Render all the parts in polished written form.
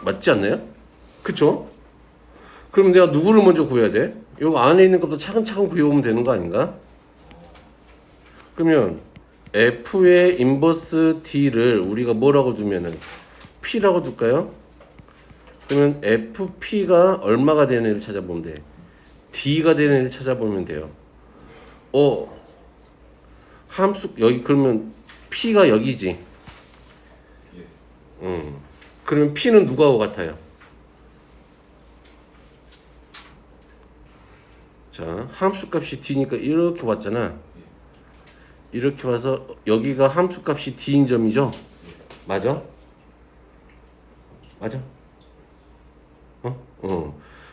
맞지 않나요? 그쵸? 그럼 내가 누구를 먼저 구해야 돼? 요 안에 있는 것도 차근차근 구해오면 되는 거 아닌가? 그러면 F의 인버스 D를 우리가 뭐라고 두면은 P라고 둘까요? 그러면 FP가 얼마가 되는 애를 찾아보면 돼. D가 되는 애를 찾아보면 돼요. 함수 여기 그러면 P가 여기지. 그러면 P는 누구하고 같아요? 자, 함수값이 D니까 이렇게 왔잖아. 이렇게 와서 여기가 함수값이 D인 점이죠? 맞아? 맞아?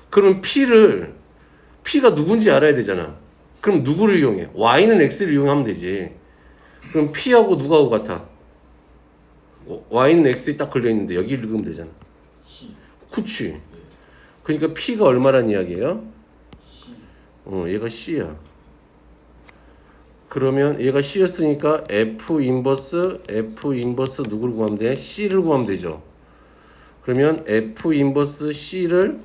그럼 P가 누군지 알아야 되잖아. 그럼 누구를 이용해? Y는 X를 이용하면 되지. 그럼 P하고 누구하고 같아? Y는 X에 딱 걸려있는데 여기 읽으면 되잖아. 그치? 그러니까 P가 얼마란 이야기예요? 얘가 C야. 그러면 얘가 C였으니까 F 인버스 누구를 구하면 돼? C를 구하면 되죠. 그러면 F 인버스 C를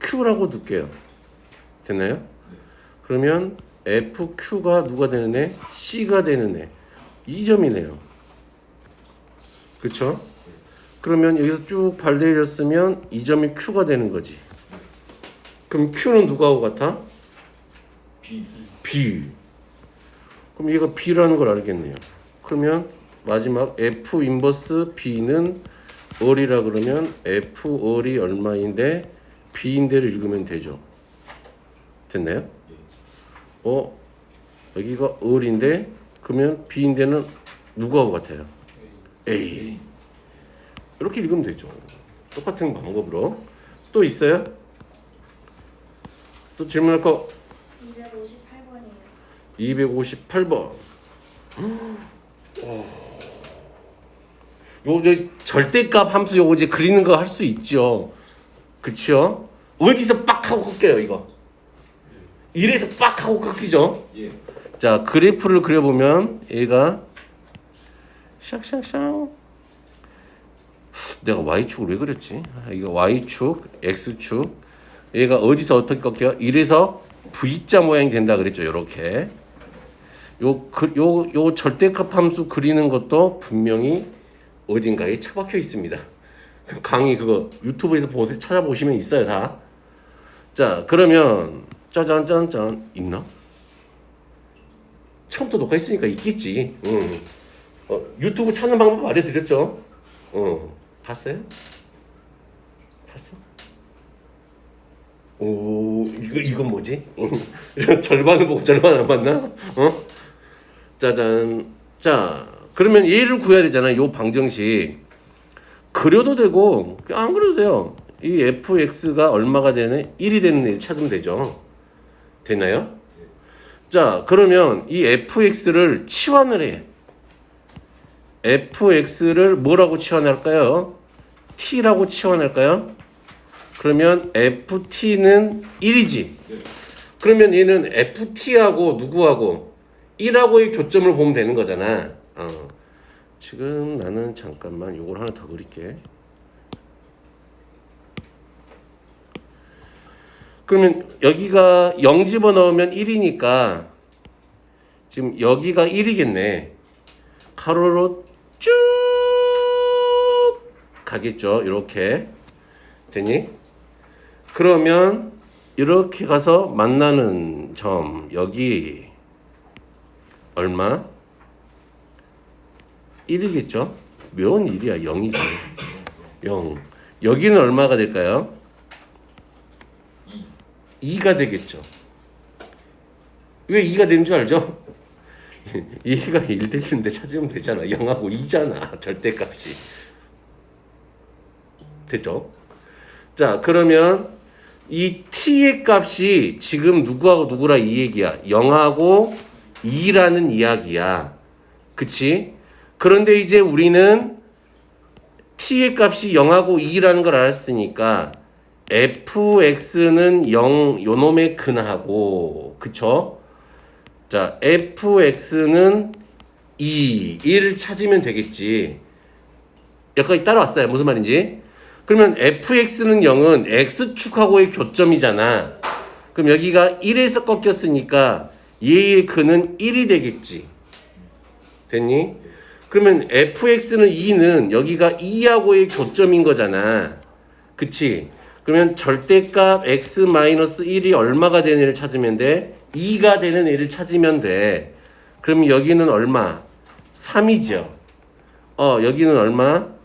Q라고 둘게요. 됐나요? 그러면 FQ가 누가 되는 애? C가 되는 애. 이 점이네요. 그쵸? 그러면 여기서 쭉 발내렸으면 이 점이 Q가 되는 거지. 그럼 Q는 누구하고 같아? B. 그럼 얘가 B라는 걸 알겠네요. 그러면 마지막 F 인버스 B는 얼이라 그러면 F 얼이 얼마인데 B인데를 읽으면 되죠. 됐나요? 여기가 얼인데 그러면 B인데는 누구하고 같아요? A. 이렇게 읽으면 되죠. 똑같은 방법으로. 또 있어요? 또 질문할 거? 258번이에요. 258번. 요 절대값 함수 요거 이제 그리는 거 할 수 있죠. 그쵸? 어디서 빡 하고 꺾여요 이거? 이래서 빡 하고 꺾이죠. 예. 자, 그래프를 그려보면 얘가 샥샥샥. 내가 Y축을 왜 그렸지? 이거 Y축, X축. 얘가 어디서 어떻게 꺾여요? 이래서 V자 모양이 된다 그랬죠. 요렇게. 요 절대값 함수 그리는 것도 분명히 어딘가에 처박혀 있습니다. 강의 그거 유튜브에서 찾아보시면 있어요, 다. 자, 그러면 짜잔짠짠 있나? 처음부터 녹화했으니까 있겠지. 유튜브 찾는 방법 알려드렸죠? 봤어요? 봤어? 오, 이건 뭐지? 절반을 보고 절반 안 봤나? 짜잔. 자, 그러면 얘를 구해야 되잖아. 요 방정식. 그려도 되고, 안 그려도 돼요. 이 fx가 얼마가 되네? 1이 되는 애 찾으면 되죠. 됐나요? 자, 그러면 이 fx를 치환을 해. fx를 뭐라고 치환할까요? t라고 치환할까요? 그러면 ft는 1이지. 그러면 얘는 ft하고 누구하고 1하고의 교점을 보면 되는 거잖아. 지금 나는 잠깐만 요걸 하나 더 그릴게. 그러면 여기가 0 집어넣으면 1이니까 지금 여기가 1이겠네. 가로로 쭉 가겠죠. 이렇게. 되니? 그러면 이렇게 가서 만나는 점 여기 얼마? 1이겠죠? 몇 1이야? 0이지. 0. 여기는 얼마가 될까요? 2가 되겠죠. 왜 2가 되는 줄 알죠? 2가 1 되는데 찾으면 되잖아. 0하고 2잖아. 절대값이. 됐죠? 자, 그러면 이 t의 값이 지금 누구하고 누구라 이 얘기야. 0하고 2라는 이야기야. 그치? 그런데 이제 우리는 t의 값이 0하고 2라는 걸 알았으니까 fx는 0 요놈의 근하고 그쵸? 자, fx는 2를 찾으면 되겠지. 여기까지 따라왔어요. 무슨 말인지? 그러면 fx는 0은 x축하고의 교점이잖아. 그럼 여기가 1에서 꺾였으니까 얘의 근은 1이 되겠지. 됐니? 그러면 fx는 2는 여기가 2하고의 교점인 거잖아. 그치? 그러면 절대값 x-1이 얼마가 되는 애를 찾으면 돼? 2가 되는 애를 찾으면 돼. 그럼 여기는 얼마? 3이죠. 여기는 얼마?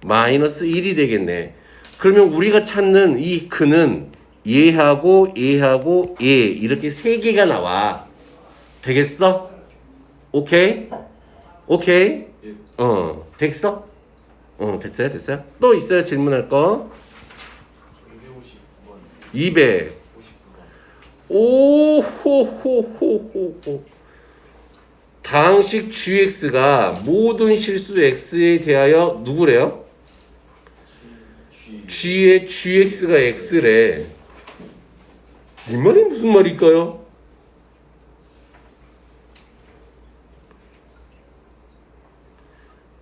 마이너스 1이 되겠네. 그러면 우리가 찾는 이 근은 얘하고 얘하고 얘 이렇게 세 개가 나와. 되겠어? 오케이? 오케이? 됐어? 됐어요? 됐어요? 또 있어요? 질문할 거? 200. 오호호호호호. 다항식 gx가 모든 실수 x에 대하여 누구래요? g의 gx가 x래. 이 말이 무슨 말일까요?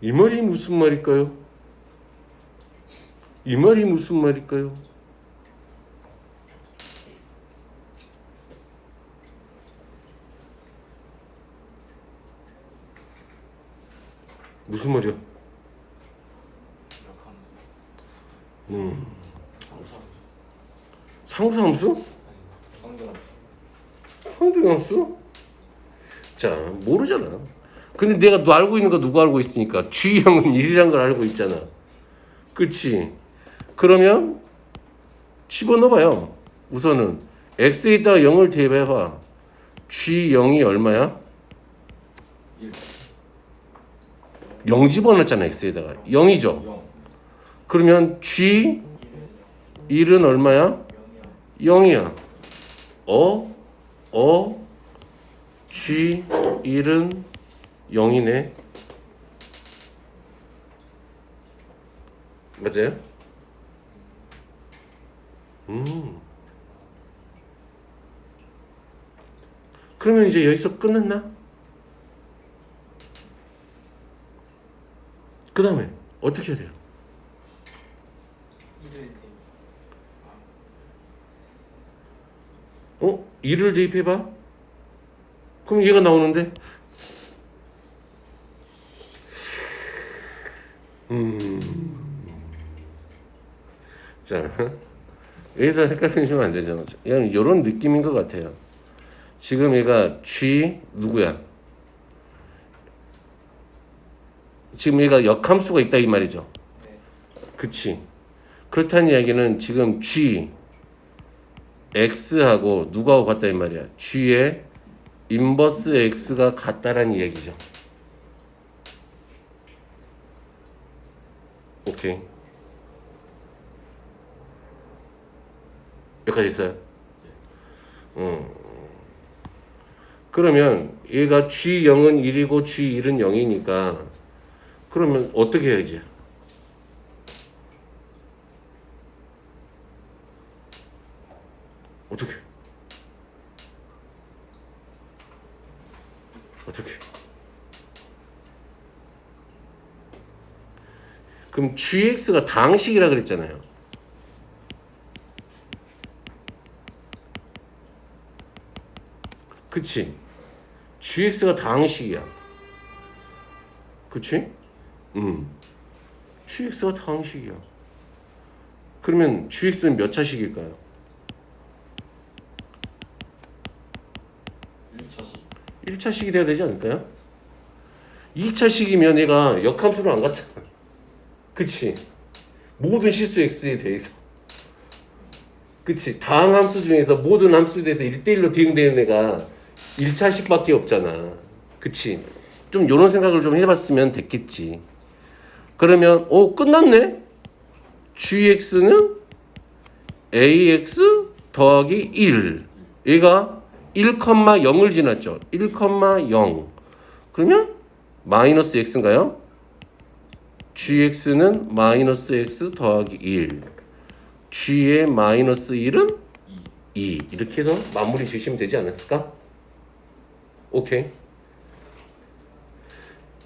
이 말이 무슨 말일까요? 이 말이 무슨 말일까요? 무슨 말이야? 상수함수? 상대함수? 자, 모르잖아. 근데 내가 너 알고 있는 거 누구 알고 있으니까 G형은 1이란 걸 알고 있잖아. 그치? 그러면 집어넣어봐요. 우선은 X에다가 0을 대입해봐. G0이 얼마야? 0 집어넣었잖아. X에다가 0이죠. 그러면 G1은 얼마야? 0이야. G1은 0이네. 맞아요? 그러면 이제 여기서 끝났나? 그 다음에 어떻게 해야 돼요? 이를 대입해봐. 그럼 얘가 나오는데? 자, 여기서 헷갈리시면 안 되잖아. 이런 느낌인 것 같아요. 지금 얘가 G 누구야? 지금 얘가 역함수가 있다 이 말이죠. 그치? 그렇다는 이야기는 지금 G X하고 누구하고 같다 이 말이야. G의 인버스 X가 같다라는 이야기죠. 오케이. 여기까지 있어요? 그러면 얘가 G0은 1이고 G1은 0이니까 그러면 어떻게 해야지? 어떻게? 그럼 GX가 다항식이라 그랬잖아요. 그치? GX가 다항식이야. 그치? GX가 다항식이야. 그러면 GX는 몇 차식일까요? 1차식이 돼야 되지 않을까요? 2차식이면 얘가 역함수로 안 갔잖아. 그치? 모든 실수 x에 대해서. 그치? 다항함수 중에서 모든 함수에 대해서 1대1로 대응되는 애가 1차식밖에 없잖아. 그치? 좀 요런 생각을 좀 해봤으면 됐겠지. 그러면 끝났네? gx는 ax 더하기 1. 얘가 1,0을 지났죠. 1,0. 그러면 마이너스 x인가요? gx는 마이너스 x 더하기 1. g의 마이너스 1은 2. 이렇게 해서 마무리 지으시면 되지 않았을까? 오케이.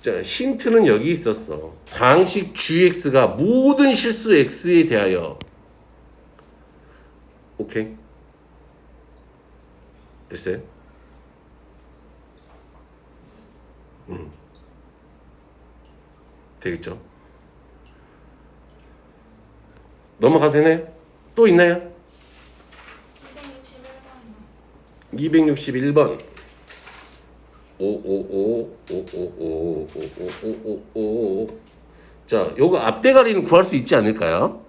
자, 힌트는 여기 있었어. 방식 gx가 모든 실수 x에 대하여. 오케이. 됐어요? 되겠죠? 넘어가도 되나요? 또 있나요? 261번. 555. 자, 요거 앞대가리는 구할 수 있지 않을까요?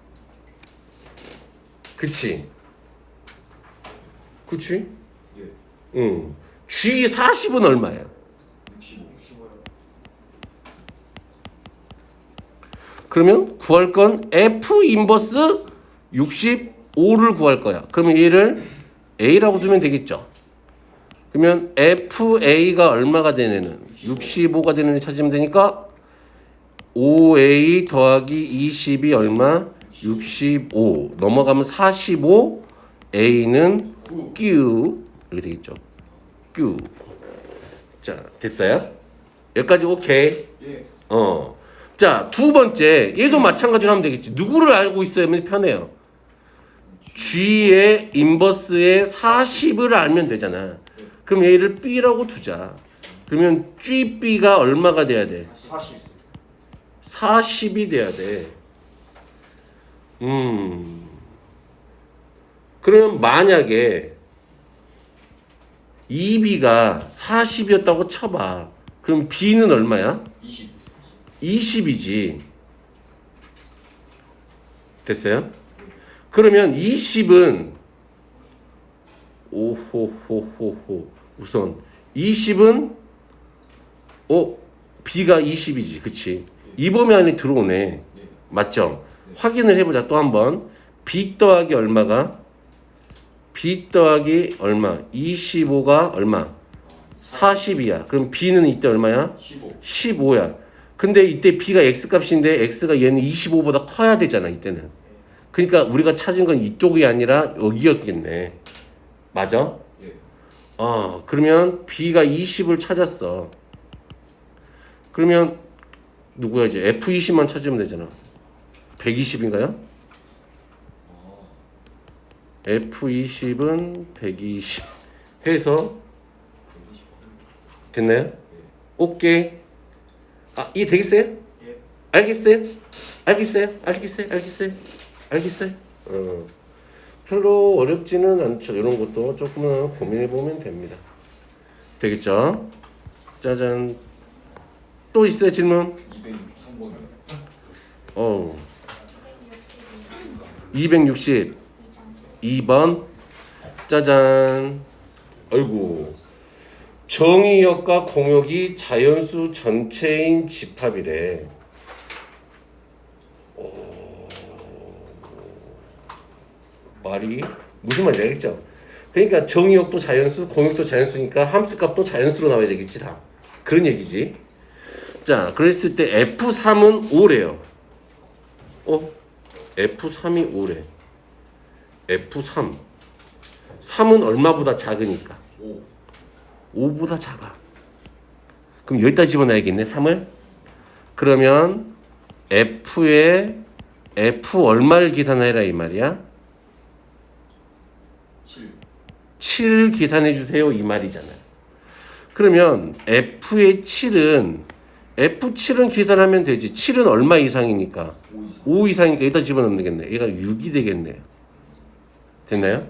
그치? 그치? 예. 응. G40은 얼마야? 65. 그러면 구할 건 F 인버스 65를 구할 거야. 그러면 얘를 A라고 두면 되겠죠. 그러면 FA가 얼마가 되는 65가 되는 애 찾으면 되니까 5A 더하기 20이 얼마? 65 넘어가면 45 A는 Q 이렇게 되겠죠. Q. 자, 됐어요? 여기까지 오케이. 예. 자, 두 번째 얘도 마찬가지로 하면 되겠지. 누구를 알고 있어야면 편해요. G의 인버스의 40을 알면 되잖아. 그럼 얘를 B라고 두자. 그러면 GB가 얼마가 돼야 돼? 40. 40이 돼야 돼. 그러면 만약에 2B가 40이었다고 쳐봐. 그럼 B는 얼마야? 20. 20이지. 됐어요? 그러면 20은 오호호호호. 우선 20은 B가 20이지. 그치? 이 범위 안에 들어오네. 예. 맞죠? 확인을 해보자. 또 한번. B 더하기 얼마가? B 더하기 얼마? 25가 얼마? 40이야. 그럼 B는 이때 얼마야? 15. 15야. 근데 이때 B가 X값인데 X가 얘는 25보다 커야 되잖아. 이때는. 그러니까 우리가 찾은 건 이쪽이 아니라 여기였겠네. 맞아? 예. 그러면 B가 20을 찾았어. 그러면 누구야 이제 F20만 찾으면 되잖아. 120인가요? F20은 120 해서 됐나요? 오케이. 이해 되겠어요? 예. 알겠어요? 별로 어렵지는 않죠. 이런 것도 조금만 고민해 보면 됩니다. 되겠죠? 짜잔. 또 있어요 질문? 263번이요. 262번. 짜잔. 아이고. 정의역과 공역이 자연수 전체인 집합이래. 말이 무슨 말인지 알겠죠? 그러니까 정의역도 자연수, 공역도 자연수니까 함수값도 자연수로 나와야 되겠지 다. 그런 얘기지. 자, 그랬을 때 F3은 5래요. F3이 5래. F3. 3은 얼마보다 작으니까? 5보다 작아. 그럼 여기다 집어넣어야겠네, 3을. 그러면 F에 F 얼마를 계산해라 이 말이야? 7을 계산해 주세요 이 말이잖아요. 그러면 F의 7은 F7은 계산하면 되지. 7은 얼마 이상이니까? 5 이상이니까 여기다 집어넣으면 되겠네. 얘가 6이 되겠네요. 됐나요?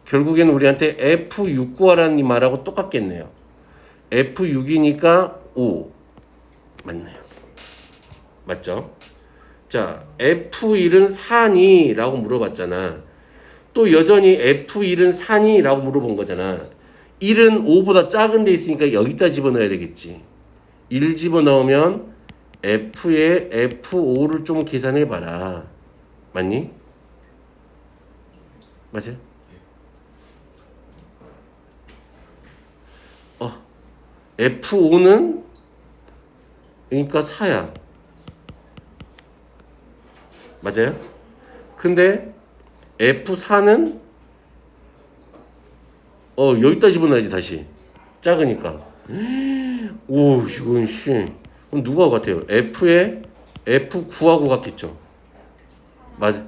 결국에는 우리한테 F6 구하라는 이 말하고 똑같겠네요. F6이니까 5. 맞나요? 맞죠? 자, F1은 4니? 라고 물어봤잖아. 또 여전히 F1은 4니? 라고 물어본 거잖아. 1은 5보다 작은 데 있으니까 여기다 집어넣어야 되겠지. 1 집어넣으면 F에 F5를 좀 계산해봐라. 맞니? 맞아요? F5는 그러니까 4야. 맞아요? 근데 F4는 여기다 집어넣어야지 다시. 작으니까. 오, 이건 씨. 그럼 누구하고 같아요? F에 F9하고 같겠죠. 맞아.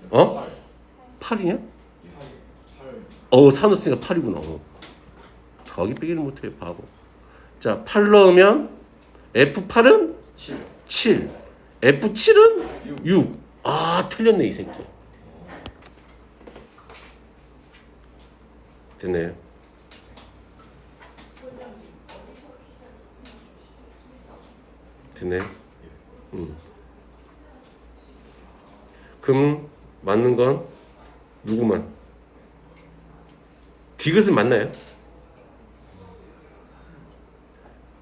어? 8이냐? 사놓으니까 8이구나. 더하기 빼기를 못해 바보. 자, 8 넣으면 F8은 7. F7은 6. 틀렸네 이 새끼. 됐네요. 됐네. 그럼 맞는 건 누구만? 디귿은 맞나요?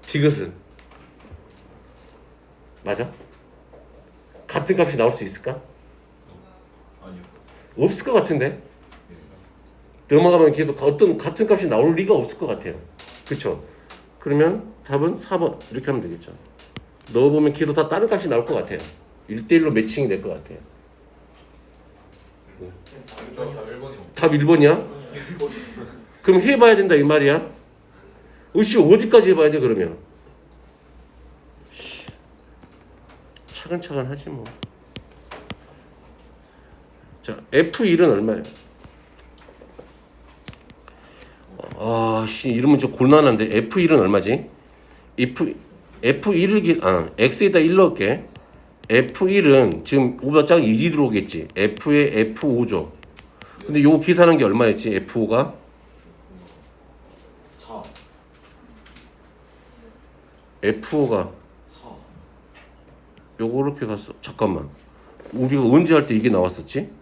디귿은 맞아? 같은 값이 나올 수 있을까? 아니요. 없을 것 같은데. 넘어가면 계속 어떤 같은 값이 나올 리가 없을 것 같아요. 그렇죠? 그러면 답은 4번 이렇게 하면 되겠죠. 넣어보면 계속 다 다른 값이 나올 것 같아요. 1대1로 매칭이 될 것 같아요. 답 1번이야? 그럼 해봐야 된다 이 말이야? 어디까지 해봐야 돼 그러면? 차근차근 하지 뭐. 자, F1은 얼마예요? 이러면 좀 곤란한데 F1은 얼마지? F1을 X에다 1 넣을게. F1은 지금 5보다 작은 2이 들어오겠지. F에 F5죠. 근데 요 계산한 게 얼마였지? F5가 4. F5가 4. 요거 이렇게 갔어. 잠깐만. 우리가 언제 할 때 이게 나왔었지?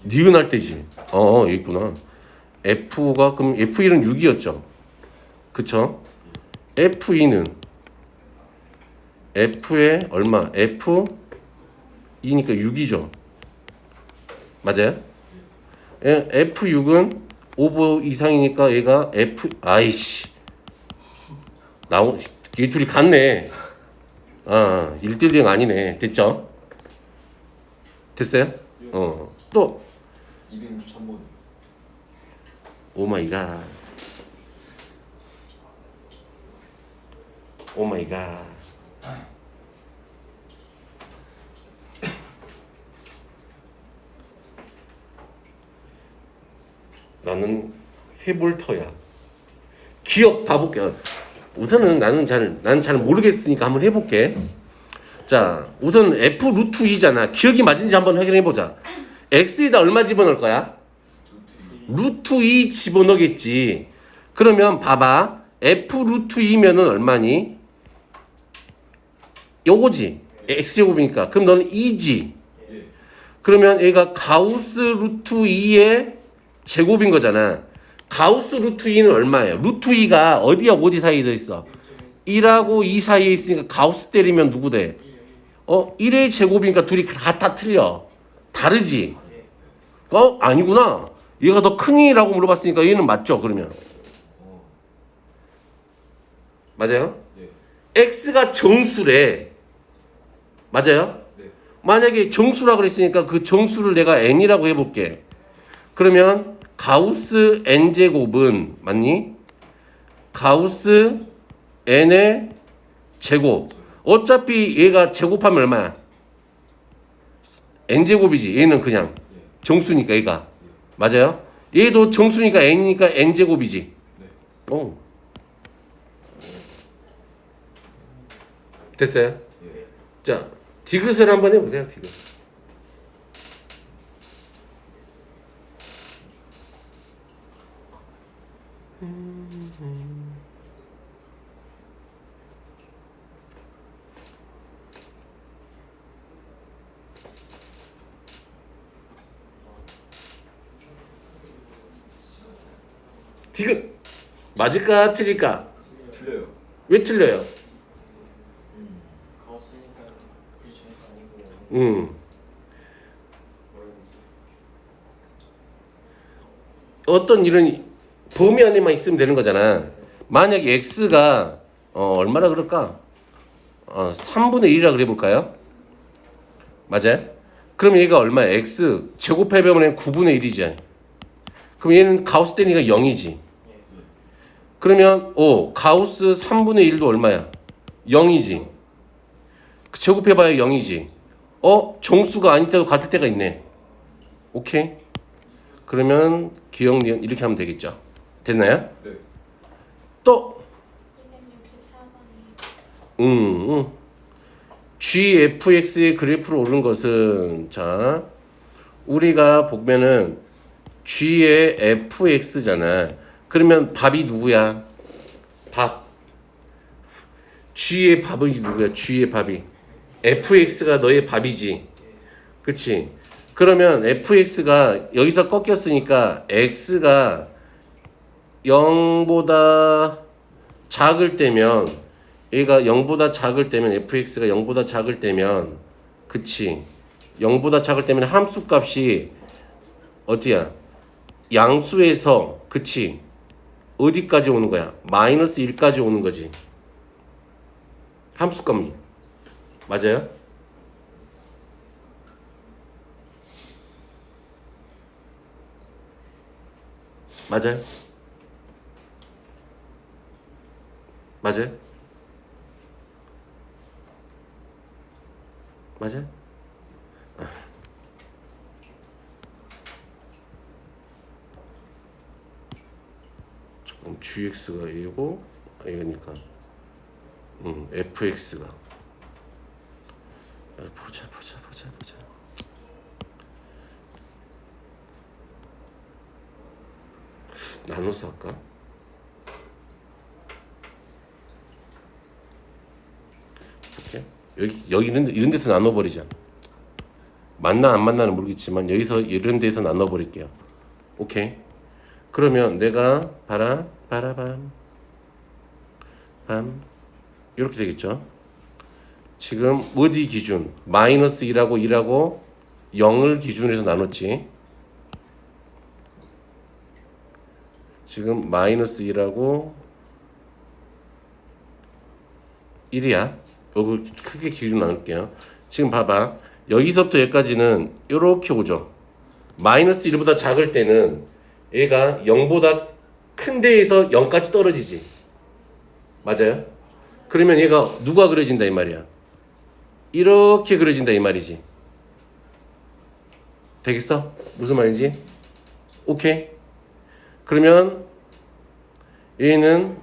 니은할 때지. 여기 있구나. F가 그럼 F1은 6이었죠. 그쵸? F2는 F에 얼마? F2니까 6이죠. 맞아요? F6은 5보 이상이니까 얘가 얘 둘이 같네. 1대1 대응 아니네. 됐죠? 됐어요? 또 263번. 오 마이 갓. 오 마이 갓. 나는 해볼 터야. 기억 봐볼게. 우선은 나는 잘 모르겠으니까 한번 해볼게. 자, 우선 F 루트 2잖아. 기억이 맞은지 한번 확인해 보자. X에다 얼마 집어넣을 거야? 루트 2 집어넣겠지. 그러면 봐봐. F 루트 2면은 얼마니? 요거지. X제곱이니까. 그럼 너는 2지. 그러면 얘가 가우스 루트 2의 제곱인 거잖아. 가우스 루트 2는 얼마예요? 루트 2가 어디하고 어디 사이에 들어있어? 1하고 2 사이에 있으니까 가우스 때리면 누구 돼? 1의 제곱이니까 둘이 다 틀려. 다르지? 아니구나. 얘가 더 크니라고 물어봤으니까 얘는 맞죠, 그러면? 맞아요? 네. X가 정수래. 맞아요? 네. 만약에 정수라 그랬으니까 그 정수를 내가 n이라고 해볼게. 그러면 가우스 n제곱은 맞니? 가우스 n의 제곱. 어차피 얘가 제곱하면 얼마야? n제곱이지. 얘는 그냥 정수니까 얘가. 맞아요? 얘도 정수니까 n이니까 n제곱이지. 됐어요? 자, 디귿을 한번 해보세요. 디귿. 디귿 맞을까 틀릴까? 틀려요. 왜 틀려요? 가웠으니까 굳이 정수 아니고 어떤 이런 범위 안에만 있으면 되는 거잖아. 만약에 x가 얼마나 그럴까? 3분의 1이라 그래 볼까요? 맞아요? 그럼 얘가 얼마야? x 제곱해보면 9분의 1이지. 그럼 얘는 가우스 때니까 0이지. 그러면 가우스 3분의 1도 얼마야? 0이지. 제곱해봐야 0이지. 정수가 아닐 때도 같을 때가 있네. 오케이? 그러면 기억 니은 이렇게 하면 되겠죠. 됐나요? 네. 또 264번이요. GFX의 그래프로 오른 것은 자 우리가 보면은 G의 FX잖아. 그러면 밥이 누구야? 밥. G의 밥이 누구야? G의 밥이. FX가 너의 밥이지. 그치? 그러면 FX가 여기서 꺾였으니까 X가 0보다 작을 때면 얘가 0보다 작을 때면 FX가 0보다 작을 때면 그치? 0보다 작을 때면 함수 값이 어디야? 양수에서 그치? 어디까지 오는 거야? 마이너스 1까지 오는 거지. 함수 값이. 맞아요? 맞아요? 맞아요? 맞아요? 조금 GX가 A고 이거니까 FX가 보자 나눠서 할까? 이렇게 여기는 이런 데서 나눠버리자. 맞나 안 맞나는 모르겠지만 여기서 이런 데서 나눠버릴게요. 오케이. 그러면 내가 바라밤 이렇게 되겠죠. 지금 어디 기준? 마이너스 1하고 0을 기준으로 해서 나눴지. 지금 마이너스 1하고 1이야. 여기 크게 기준 나눌게요. 지금 봐봐. 여기서부터 여기까지는 이렇게 오죠. 마이너스 1보다 작을 때는 얘가 0보다 큰 데에서 0까지 떨어지지. 맞아요? 그러면 얘가 누가 그려진다 이 말이야. 이렇게 그려진다 이 말이지. 되겠어? 무슨 말인지? 오케이. 그러면 얘는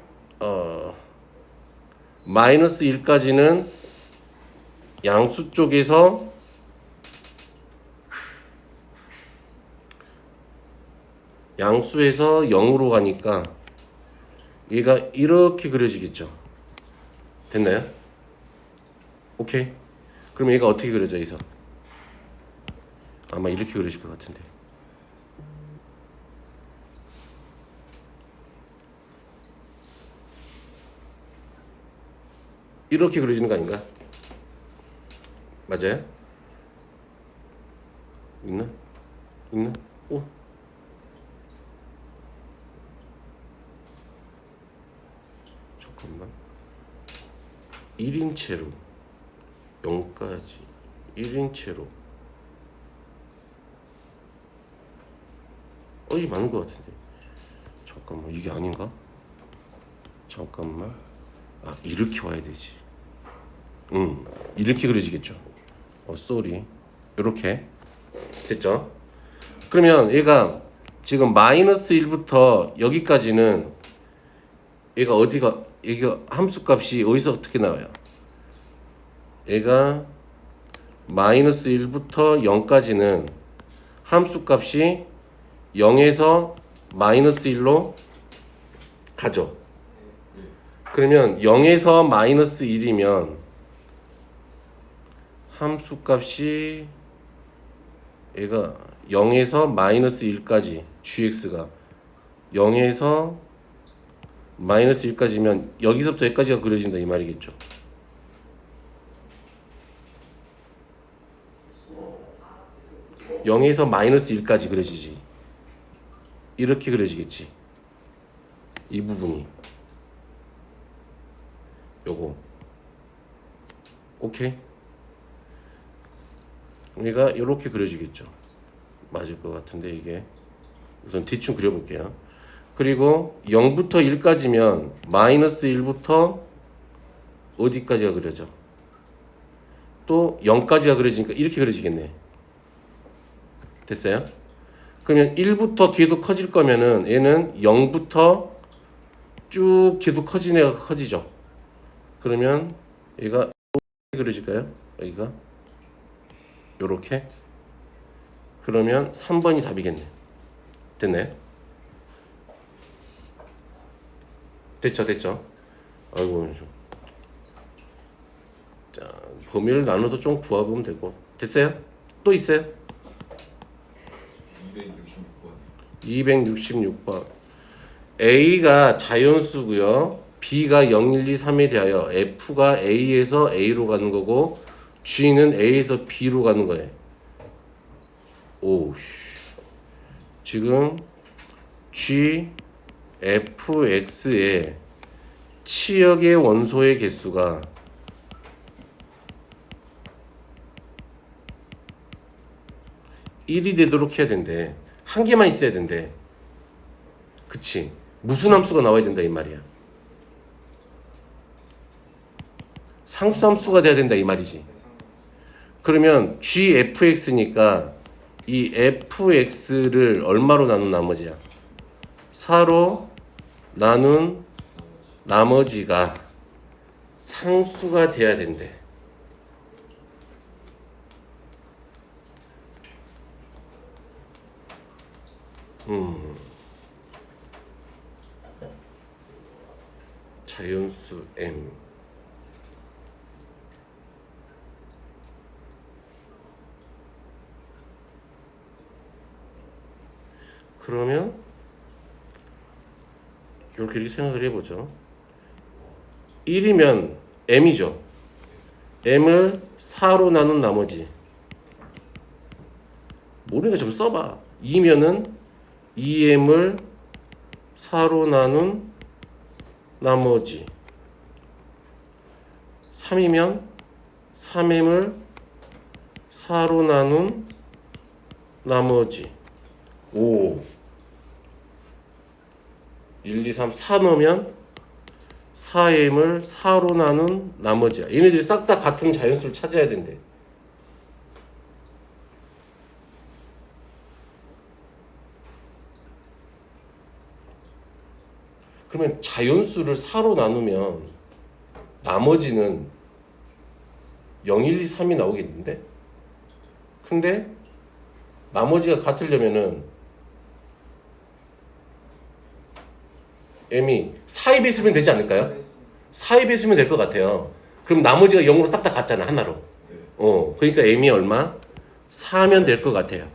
마이너스 1까지는 양수 쪽에서 양수에서 0으로 가니까 얘가 이렇게 그려지겠죠. 됐나요? 오케이. 그럼 얘가 어떻게 그려져 여기서? 아마 이렇게 그려질 것 같은데. 이렇게 그려지는 거 아닌가? 맞아요? 있나? 오. 잠깐만. 1인체로 0까지 1인체로 이게 맞는 것 같은데. 잠깐만, 이게 아닌가? 잠깐만. 이렇게 와야 되지. 이렇게 그려지겠죠. 쏘리. 이렇게 됐죠? 그러면 얘가 지금 마이너스 1부터 여기까지는 얘가 얘가 함수값이 어디서 어떻게 나와요? 얘가 마이너스 1부터 0까지는 함수값이 0에서 마이너스 1로 가죠. 그러면 0에서 마이너스 1이면 함수값이 얘가 0에서 마이너스 1까지 gx가 0에서 마이너스 1까지면 여기서부터 여기까지가 그려진다 이 말이겠죠. (0에서) 마이너스 1까지 그려지지. 이렇게 그려지겠지. 이 부분이 요거. 오케이. 우리가 이렇게 그려지겠죠. 맞을 것 같은데 이게 우선 대충 그려볼게요. 그리고 0부터 1까지면 마이너스 1부터 어디까지가 그려져? 또 0까지가 그려지니까 이렇게 그려지겠네. 됐어요? 그러면 1부터 계속 커질 거면은 얘는 0부터 쭉 계속 커지는 애가 커지죠. 그러면 얘가 어떻게 그려질까요? 여기가 요렇게. 그러면 3번이 답이겠네. 됐네. 됐죠. 아이고. 자, 범위를 나눠도 좀 구해보면 되고. 됐어요? 또 있어요? 266번. A가 자연수고요. B가 0, 1, 2, 3에 대하여 F가 A에서 A로 가는 거고 G는 A에서 B로 가는 거예요. 오우씨. 지금 G, F, X의 치역의 원소의 개수가 (1이) 되도록 해야 된대. 한 개만 있어야 된대. 그치? 무슨 함수가 나와야 된다 이 말이야. 상수함수가 돼야 된다 이 말이지. 그러면 GFX니까 이 FX를 얼마로 나눈 나머지야? 4로 나눈 나머지가 상수가 돼야 된대. 자연수 M. 그러면 이렇게 생각을 해보죠. 1이면 M이죠. M을 4로 나눈 나머지. 모르니까 좀 써봐. 2면은 2M을 4로 나눈 나머지. 3이면 3M을 4로 나눈 나머지. 5 1, 2, 3, 4 넣으면 4M을 4로 나눈 나머지야. 얘네들이 싹 다 같은 자연수를 찾아야 된대. 그러면 자연수를 4로 나누면 나머지는 0, 1, 2, 3이 나오겠는데? 근데 나머지가 같으려면은 M이 4의 배수면 되지 않을까요? 4의 배수면 될 것 같아요. 그럼 나머지가 0으로 싹 다 같잖아, 하나로. 그러니까 M이 얼마? 4면 될 것 같아요.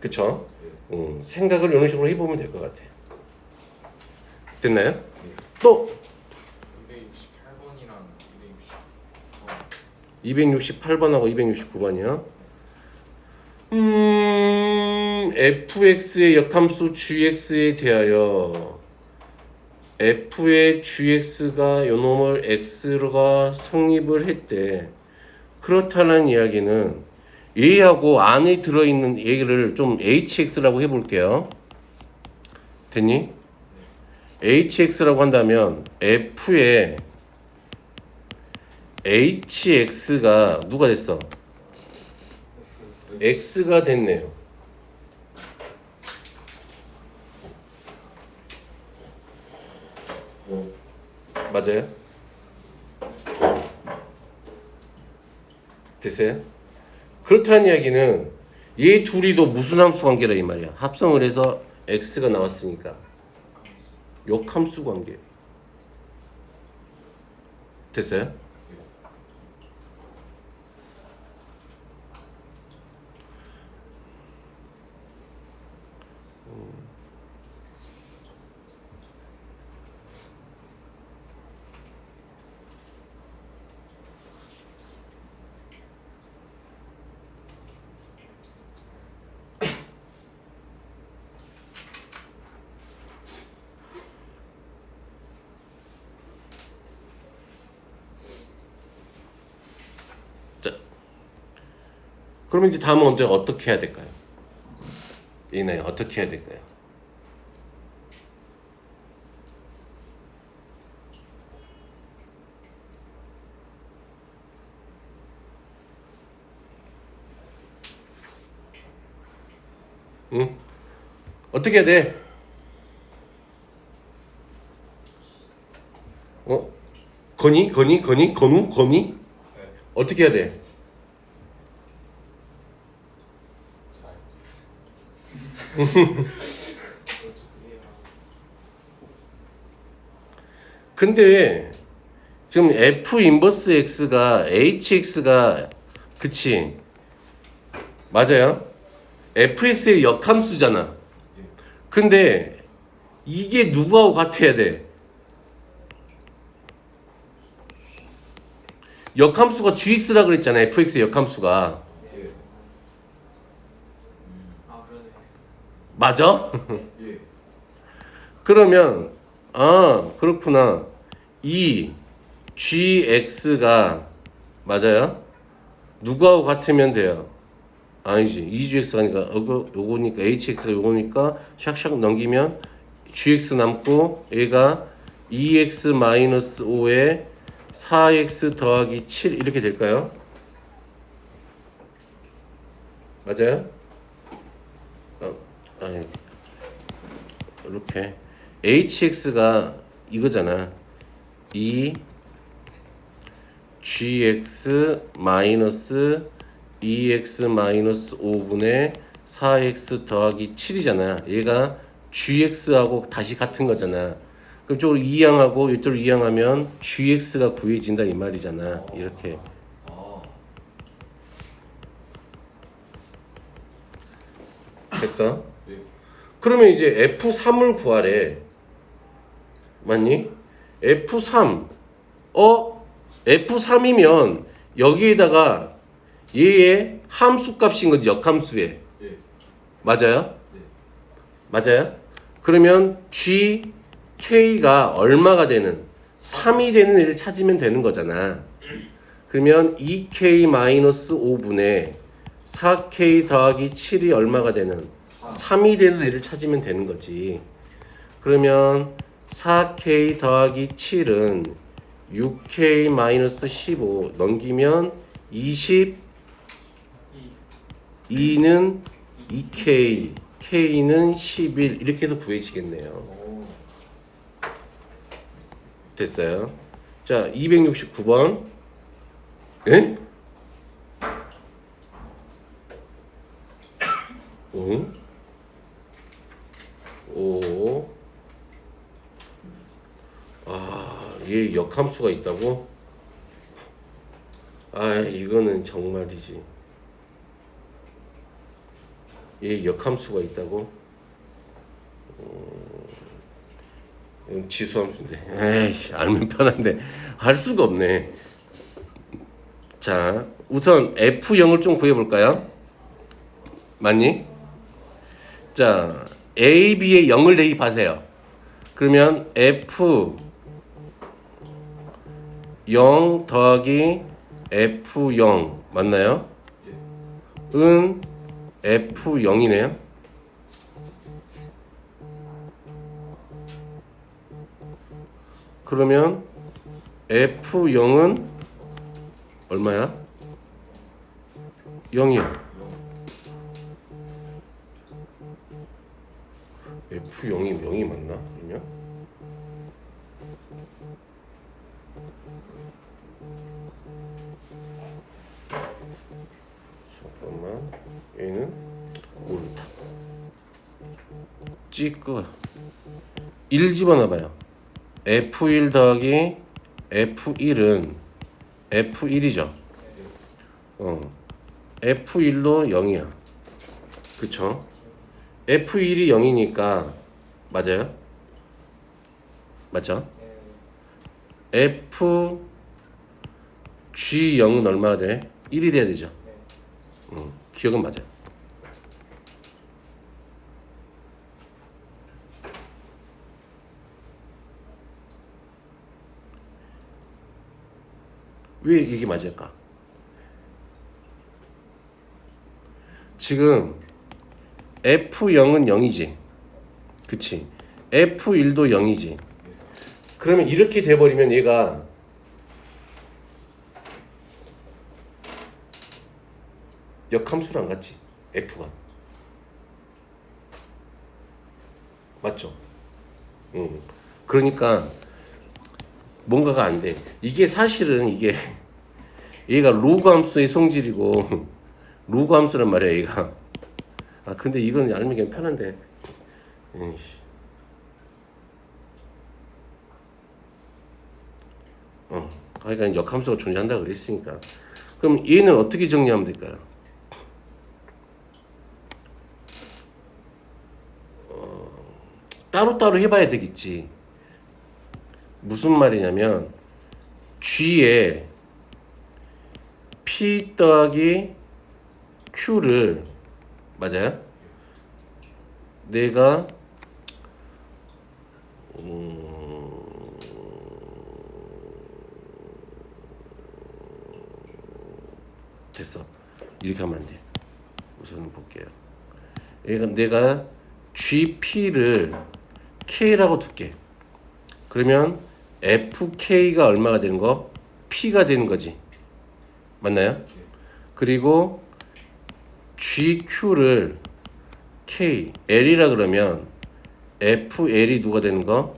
그쵸? 생각을 이런 식으로 해보면 될 것 같아요. 됐나요? 또 268번하고 269번이요. fx의 역함수 gx에 대하여 f의 gx가 요놈을 x가 성립을 했대. 그렇다는 이야기는 얘하고 안에 들어있는 얘기를 좀 hx라고 해볼게요. 됐니? hx라고 한다면 f의 hx가 누가 됐어? x가 됐네요. 맞아요? 됐어요? 그렇다는 이야기는 얘 둘이도 무슨 함수 관계라 이 말이야. 합성을 해서 x가 나왔으니까 역함수 관계. 됐어요? 그러면 이제 다음은 언제 어떻게 해야 될까요? 이네 어떻게 해야 될까요? 응? 어떻게 해야 돼? 건이? 어떻게 해야 돼? 근데 지금 F 인버스 X가 HX가 그치? 맞아요? FX의 역함수잖아. 근데 이게 누구하고 같아야 돼? 역함수가 GX라 그랬잖아. FX의 역함수가. 예. 아 그러네. 맞아? 예. 그러면 그렇구나. 이 GX가 맞아요? 누구하고 같으면 돼요? 아니지. 2GX가 아니까 요거니까 HX가 요거니까 샥샥 넘기면 GX 남고 얘가 2X-5에 4X 더하기 7 이렇게 될까요? 맞아요? 아니 이렇게 HX가 이거잖아. 2GX 마이너스 2X-5분의 4X 더하기 7이잖아. 얘가 GX하고 다시 같은 거잖아. 그럼 쪽으로 이항하고 이쪽으로 이항하면 GX가 구해진다 이 말이잖아. 이렇게. 아. 됐어? 예. 그러면 이제 F3을 구하래. 맞니? F3. F3이면 여기에다가 얘의 함수 값인 거지, 역함수에. 예. 맞아요? 네. 맞아요? 그러면 GK가 얼마가 되는 3이 되는 애를 찾으면 되는 거잖아. 그러면 2K-5분의 4K 더하기 7이 얼마가 되는 3이 되는 애를 찾으면 되는 거지. 그러면 4K 더하기 7은 6K-15 넘기면 22는 2K, K는 11 이렇게 해서 구해지겠네요. 오. 됐어요. 자, 269번. 예? 응? 오. 얘 역함수가 있다고? 이거는 정말이지. 얘 역함수가 있다고? 이건 지수함수인데. 에이씨, 알면 편한데 할 수가 없네. 자, 우선 F0을 좀 구해볼까요? 맞니? 자, A, B에 0을 대입하세요. 그러면 F 0 더하기 F0 맞나요? 은 F0이네요. 그러면 F0은 얼마야? 0이야. F0이 0이 맞나? 그러면? 잠깐만. 얘는 옳다. 찍고 1 집어넣어봐요. F1 더하기 F1은 F1이죠. F1도 0이야. 그쵸? F1이 0이니까 맞아요? 맞죠? F G0은 얼마가 돼? 1이 돼야 되죠? 기억은 맞아요. 왜 이게 맞을까? 지금 F0은 0이지. 그치? F1도 0이지. 그러면 이렇게 돼버리면 얘가 역함수랑 같지. F가. 맞죠? 그러니까 뭔가가 안 돼. 이게 사실은 이게 얘가 로그 함수의 성질이고 로그 함수란 말이야 얘가. 아 근데 이건 알면 그냥 편한데. 에이씨. 그러니까 역함수가 존재한다 그랬으니까. 그럼 얘는 어떻게 정리하면 될까요? 따로따로 해봐야 되겠지. 무슨 말이냐면 G에 P 더하기 Q를 맞아요? 내가 됐어. 이렇게 하면 안 돼. 우선 볼게요. 내가 GP를 K라고 둘게. 그러면 FK가 얼마가 되는 거? P가 되는 거지. 맞나요? 그리고 GQ를 K, L이라 그러면 FL이 누가 되는 거?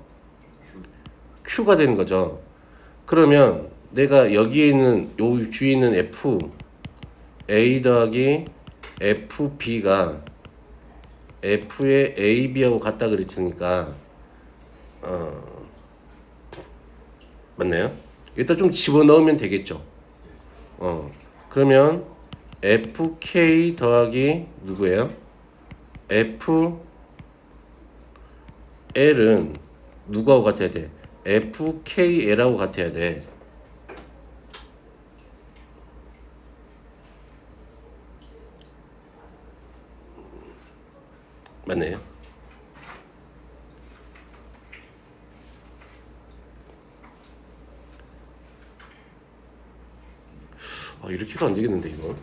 Q가 되는 거죠. 그러면 내가 여기에 있는 요 주위에 있는 F A 더하기 FB가 F의 AB하고 같다 그랬으니까 맞나요? 일단 좀 집어넣으면 되겠죠. 그러면 FK 더하기 누구예요? FL은 누구하고 같아야 돼? FKL하고 같아야 돼. 맞나요? 이렇게가 안 되겠는데 이거.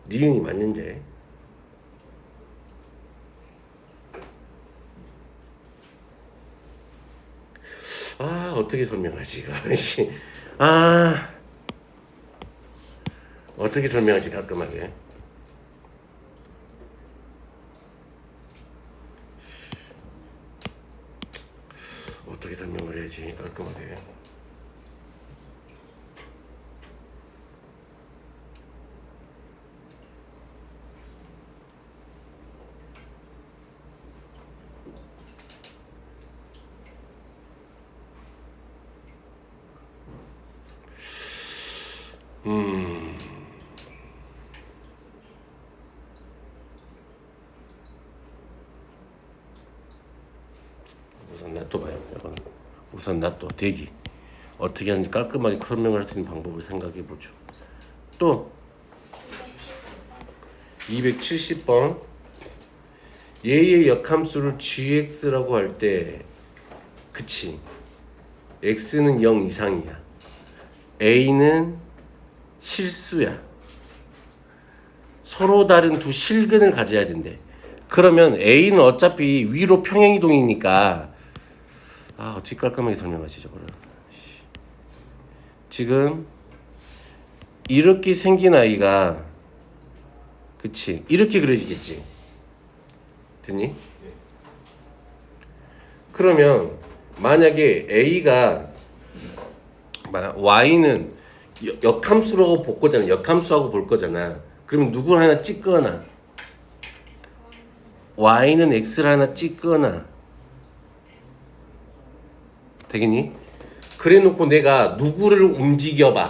니은이 맞는지. 어떻게 설명하지 이거. 어떻게 설명하지 깔끔하게. 어떻게 설명을 해야지 깔끔하게. 우선 놔둬봐요. 이건 우선 놔둬. 대기. 어떻게 하는지 깔끔하게 설명을 할 수 있는 방법을 생각해 보죠. 또 270번 얘의 역함수를 gx라고 할 때 그치 x는 0 이상이야. a는 실수야. 서로 다른 두 실근을 가져야 된대. 그러면 a는 어차피 위로 평행이동이니까 어떻게 깔끔하게 설명하지 저거를. 지금 이렇게 생긴 아이가 그치 이렇게 그려지겠지. 됐니? 그러면 만약에 a가 y는 역함수라고 볼 거잖아. 역함수하고 볼 거잖아. 그러면 누구를 하나 찍거나 y는 x를 하나 찍거나 되겠니? 그래 놓고 내가 누구를 움직여봐.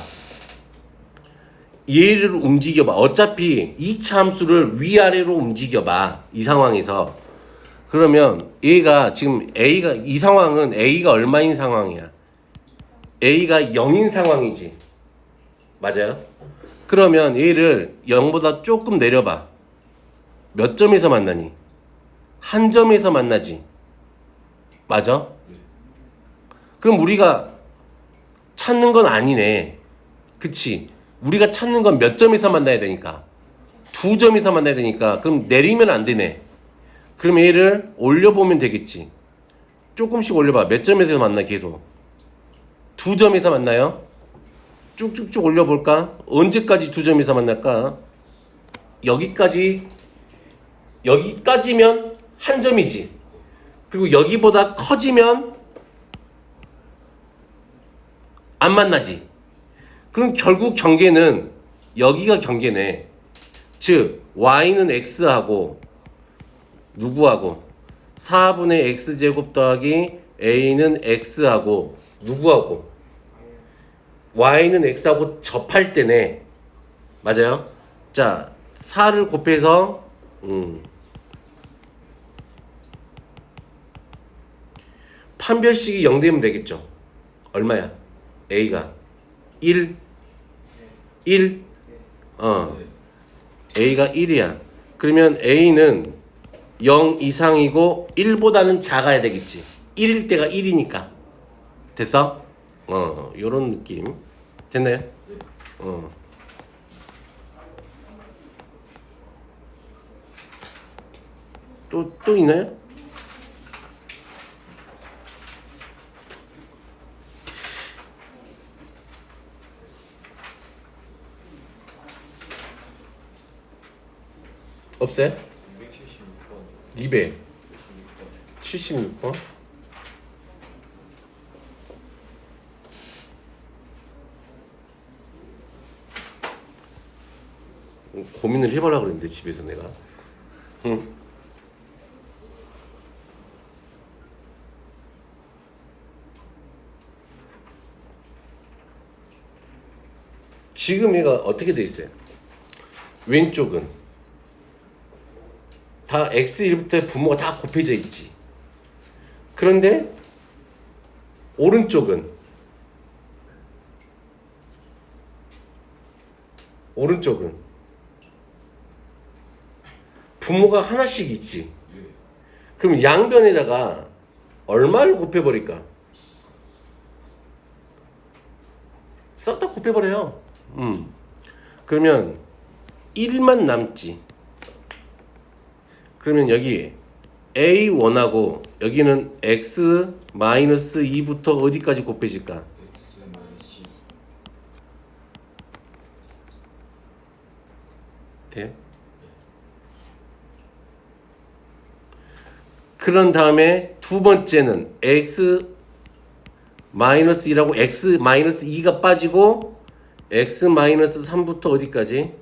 얘를 움직여봐. 어차피 2차 함수를 위아래로 움직여봐. 이 상황에서. 그러면 얘가 지금 A가 이 상황은 A가 얼마인 상황이야? A가 0인 상황이지. 맞아요? 그러면 얘를 0보다 조금 내려봐. 몇 점에서 만나니? 한 점에서 만나지. 맞아? 그럼 우리가 찾는 건 아니네. 그치? 우리가 찾는 건 몇 점에서 만나야 되니까 2점에서 만나야 되니까 그럼 내리면 안 되네. 그럼 얘를 올려보면 되겠지. 조금씩 올려봐. 몇 점에서 만나 계속? 2점에서 만나요? 쭉쭉쭉 올려볼까? 언제까지 두 점에서 만날까? 여기까지면 한 점이지. 그리고 여기보다 커지면 안 만나지. 그럼 결국 경계는 여기가 경계네. 즉 y는 x하고 누구하고 4분의 x제곱 더하기 a는 x하고 누구하고 y는 x하고 접할 때네. 맞아요? 자 4를 곱해서 판별식이 0되면 되겠죠. 얼마야? a가 1 a가 1이야. 그러면 a는 0 이상이고 1보다는 작아야 되겠지. 1일 때가 1이니까. 됐어? 요런 느낌. 됐나요? 또 있나요? 없어요? 276번. 276번. 고민을 해보려고 그랬는데 집에서 내가. 지금 얘가 어떻게 돼 있어요? 왼쪽은 다 x1부터 분모가 다 곱해져 있지. 그런데 오른쪽은 분모가 하나씩 있지. 예. 그럼 양변에다가 얼마를 곱해버릴까? 싹 다 곱해버려요. 그러면 1만 남지. 그러면 여기 A1하고 여기는 x-2부터 어디까지 곱해질까? x 마이너스 돼? 그런 다음에 두 번째는 x-2라고 x-2가 빠지고 x-3부터 어디까지? x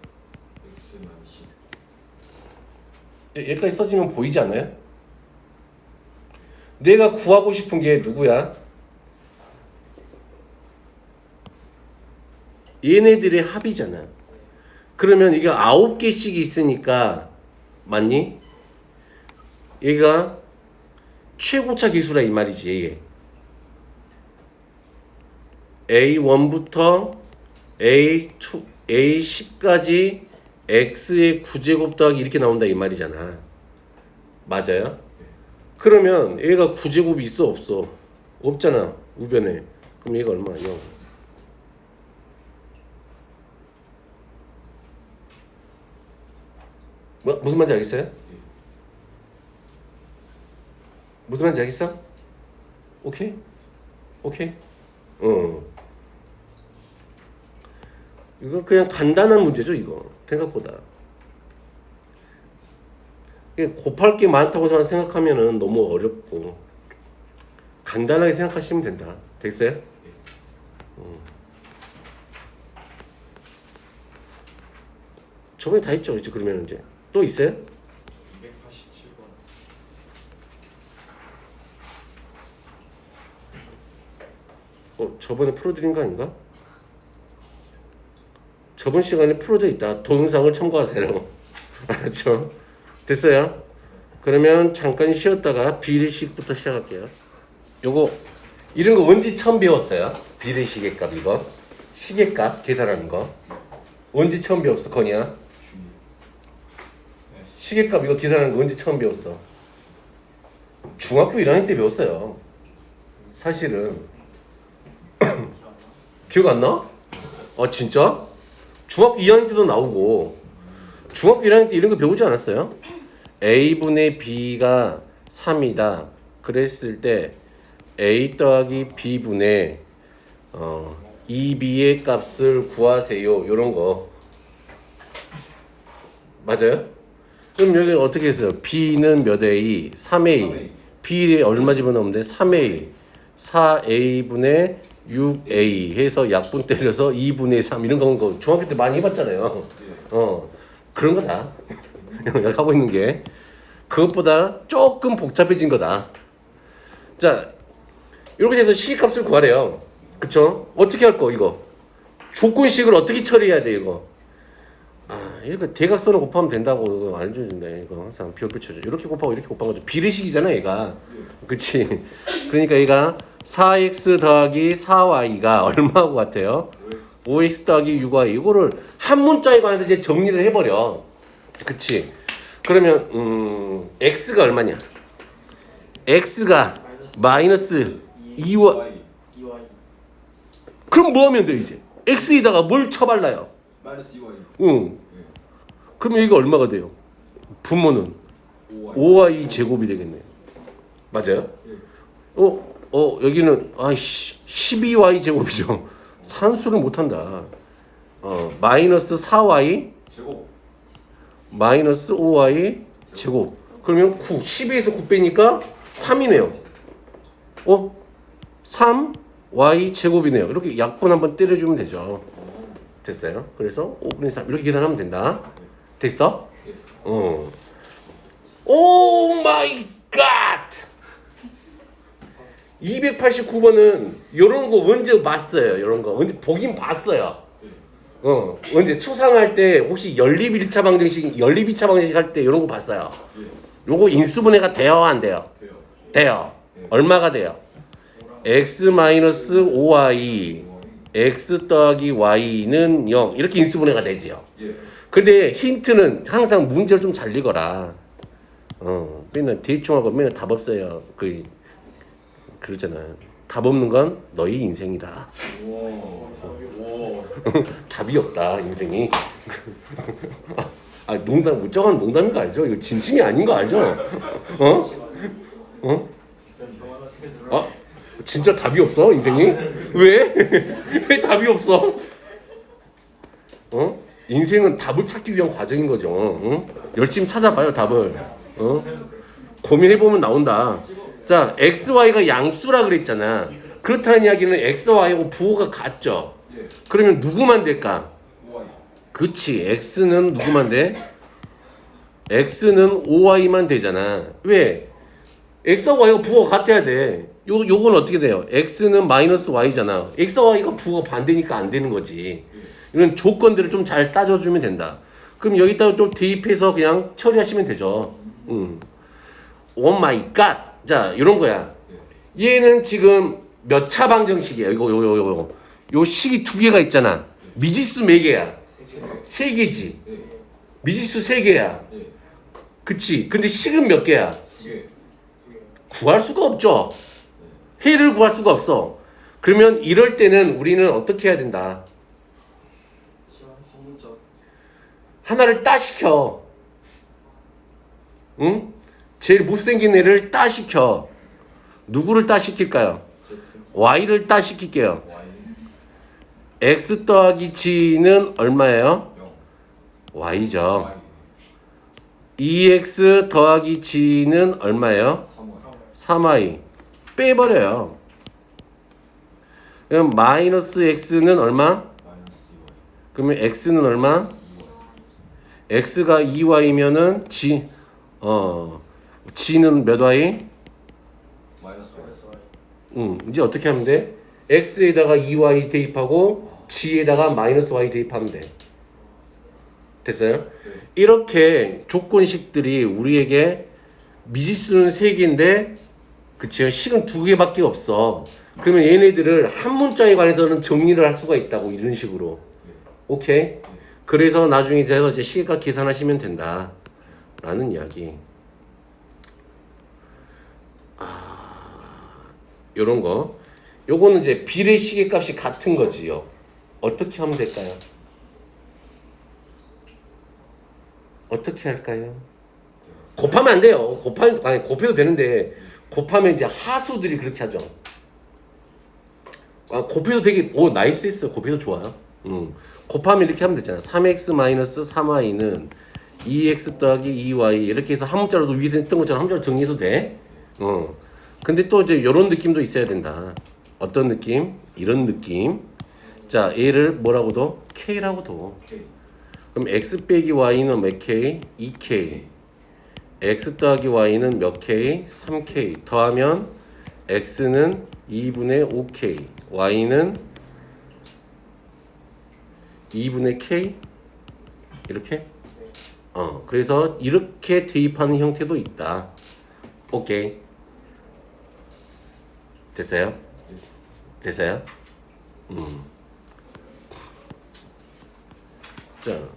마이너스 여기까지 써지면 보이지 않아요? 내가 구하고 싶은 게 누구야? 얘네들의 합이잖아. 그러면 이게 9개씩 있으니까 맞니? 얘가 최고차 계수라 이 말이지. 이게 A1부터 A2, A10까지 x의 9제곱 더하기 이렇게 나온다 이 말이잖아. 맞아요? 그러면 얘가 9제곱이 있어 없어? 없잖아. 우변에. 그럼 얘가 얼마야? 0. 무슨 말인지 알겠어요? 무슨 말인지 알겠어? 오케이? 오케이? 이거 그냥 간단한 문제죠, 이거. 생각보다. 곱할 게 많다고 생각하면은 너무 어렵고 간단하게 생각하시면 된다. 됐어요? 저번에 다 했죠, 이제 그러면 이제 또 있어요? 287번. 저번에 풀어드린 거 아닌가? 저번 시간에 풀어져 있다. 동영상을 참고하세요. 알았죠? 됐어요? 그러면 잠깐 쉬었다가 비례식부터 시작할게요. 요거 이런 거 언제 처음 배웠어요? 비례시계값 이거 시계값 계산하는 거 언제 처음 배웠어, 건이야? 시계값 이거 계산하는 거 언제 처음 배웠어? 중학교 1학년 때 배웠어요. 사실은 기억 안 나? 진짜? 중학교 2학년 때도 나오고 중학교 1학년 때 이런 거 배우지 않았어요? A분의 B가 3이다. 그랬을 때 A 더하기 B분의 이 b의 값을 구하세요. 요런 거. 맞아요? 그럼 여기 어떻게 했어요? b는 몇 a? 3a. b에 얼마 집어넣으면 돼? 3a. 4a분의 6a 해서 약분 때려서 2분의 3 이런 거 중학교 때 많이 해봤잖아요. 그런 거다. 여기 하고 있는 게 그것보다 조금 복잡해진 거다. 자, 이렇게 돼서 시값을 구하래요. 그쵸? 어떻게 할 거 이거? 조건식을 어떻게 처리해야 돼 이거? 이거 대각선을 곱하면 된다고 이거 알려준대. 이거 항상 비율표 쳐줘. 이렇게 곱하고 이렇게 곱한 거죠. 비례식이잖아 얘가. 그치? 그러니까 얘가 4x 더하기 4y가 얼마하고 같아요? 5x 더하기 6y. 이거를 한 문자에 관해서 이제 정리를 해버려. 그치? 그러면 x가 얼마냐? x가 마이너스 2y. 2y. 그럼 뭐 하면 돼 이제? x에다가 뭘 쳐발라요? 마이너스 2y. 응. 그러면 이거 얼마가 돼요? 분모는 5y 제곱이 되겠네요. 맞아요? 여기는 12y 제곱이죠. 산수를 못 한다. 마이너스 4y 제곱. 마이너스 5y 제곱. 그러면 9, 12에서 9 빼니까 3이네요. 3y 제곱이네요. 이렇게 약분 한번 때려주면 되죠. 됐어요? 그래서 5분의 3 이렇게 계산하면 된다. 됐어? 오 마이 갓! 289번은 이런 거 언제 봤어요? 이런 거 언제 보긴 봤어요. 언제 수상할 때 혹시 연립 1차 방정식, 연립 2차 방정식 할 때 이런 거 봤어요. 요거 인수분해가 돼요, 안 돼요? 돼요. 얼마가 돼요? x-5y x 더하기 y는 0 이렇게 인수분해가 되지요. 근데 힌트는 항상 문제를 좀 잘 읽어라. 맨날 대충하고 맨날 답 없어요. 그러잖아. 답 없는 건 너희 인생이다. 답이 없다 인생이. 농담 저건 농담인 거 알죠? 이거 진심이 아닌 거 알죠? 진짜 답이 없어 인생이? 왜? 왜 답이 없어? 인생은 답을 찾기 위한 과정인 거죠. 열심히 찾아봐요 답을. 고민해보면 나온다. 자, x, y가 양수라 그랬잖아. 그렇다는 이야기는 x, y하고 부호가 같죠. 그러면 누구만 될까? 그치, x는 누구만 돼? x는 5y만 되잖아. 왜? x와 y가 부호가 같아야 돼. 요건 어떻게 돼요? x는 마이너스 y잖아. x와 y가 부호가 반대니까 안 되는 거지. 이런 조건들을 좀 잘 따져주면 된다. 그럼 여기다가 좀 대입해서 그냥 처리하시면 되죠. 오 마이 갓. 자, 이런 거야. 얘는 지금 몇 차 방정식이야? 요 식이 두 개가 있잖아. 미지수 몇 개야? 세 개지. 미지수 세 개야. 그치? 근데 식은 몇 개야? 구할 수가 없죠. 해를 구할 수가 없어. 그러면 이럴 때는 우리는 어떻게 해야 된다? 하나를 따시켜. 응? 제일 못생긴 애를 따시켜. 누구를 따시킬까요? y를 따시킬게요. x 더하기 g는 얼마예요? y죠. 2x 더하기 g는 얼마예요? 3y. 빼버려요. 그럼 마이너스 x는 얼마? 그러면 x는 얼마? x가 2y면은 g는 몇 y? 마이너스 이제 어떻게 하면 돼? x에다가 2y 대입하고 g에다가 마이너스 y 대입하면 돼. 됐어요? 이렇게 조건식들이 우리에게 미지수는 3개인데 그치요? 식은 2개밖에 없어. 그러면 얘네들을 한 문자에 관해서는 정리를 할 수가 있다고 이런 식으로. 오케이? 그래서 나중에 이제 시계값 계산하시면 된다 라는 이야기. 요런 거. 요거는 이제 비례 시계값이 같은 거지요. 어떻게 하면 될까요? 어떻게 할까요? 곱하면 안 돼요. 곱해도 되는데 곱하면 이제 하수들이 그렇게 하죠. 곱해도 되게 나이스 했어요. 곱해도 좋아요. 곱하면 이렇게 하면 되잖아. 3x 마이너스 3y는 2x 더하기 2y 이렇게 해서 한 문자로도 위에서 했던 것처럼 한 문자로 정리해도 돼. 근데 또 이제 이런 느낌도 있어야 된다. 어떤 느낌? 이런 느낌. 자, 얘를 뭐라고도? k라고도. 오케이. 그럼 x 빼기 y는 몇 k? 2k. x 더하기 y는 몇 k? 3k. 더하면 x는 2분의 5k. y는 2분의 k? 이렇게? 그래서 이렇게 대입하는 형태도 있다. 오케이. 됐어요? 됐어요? 자,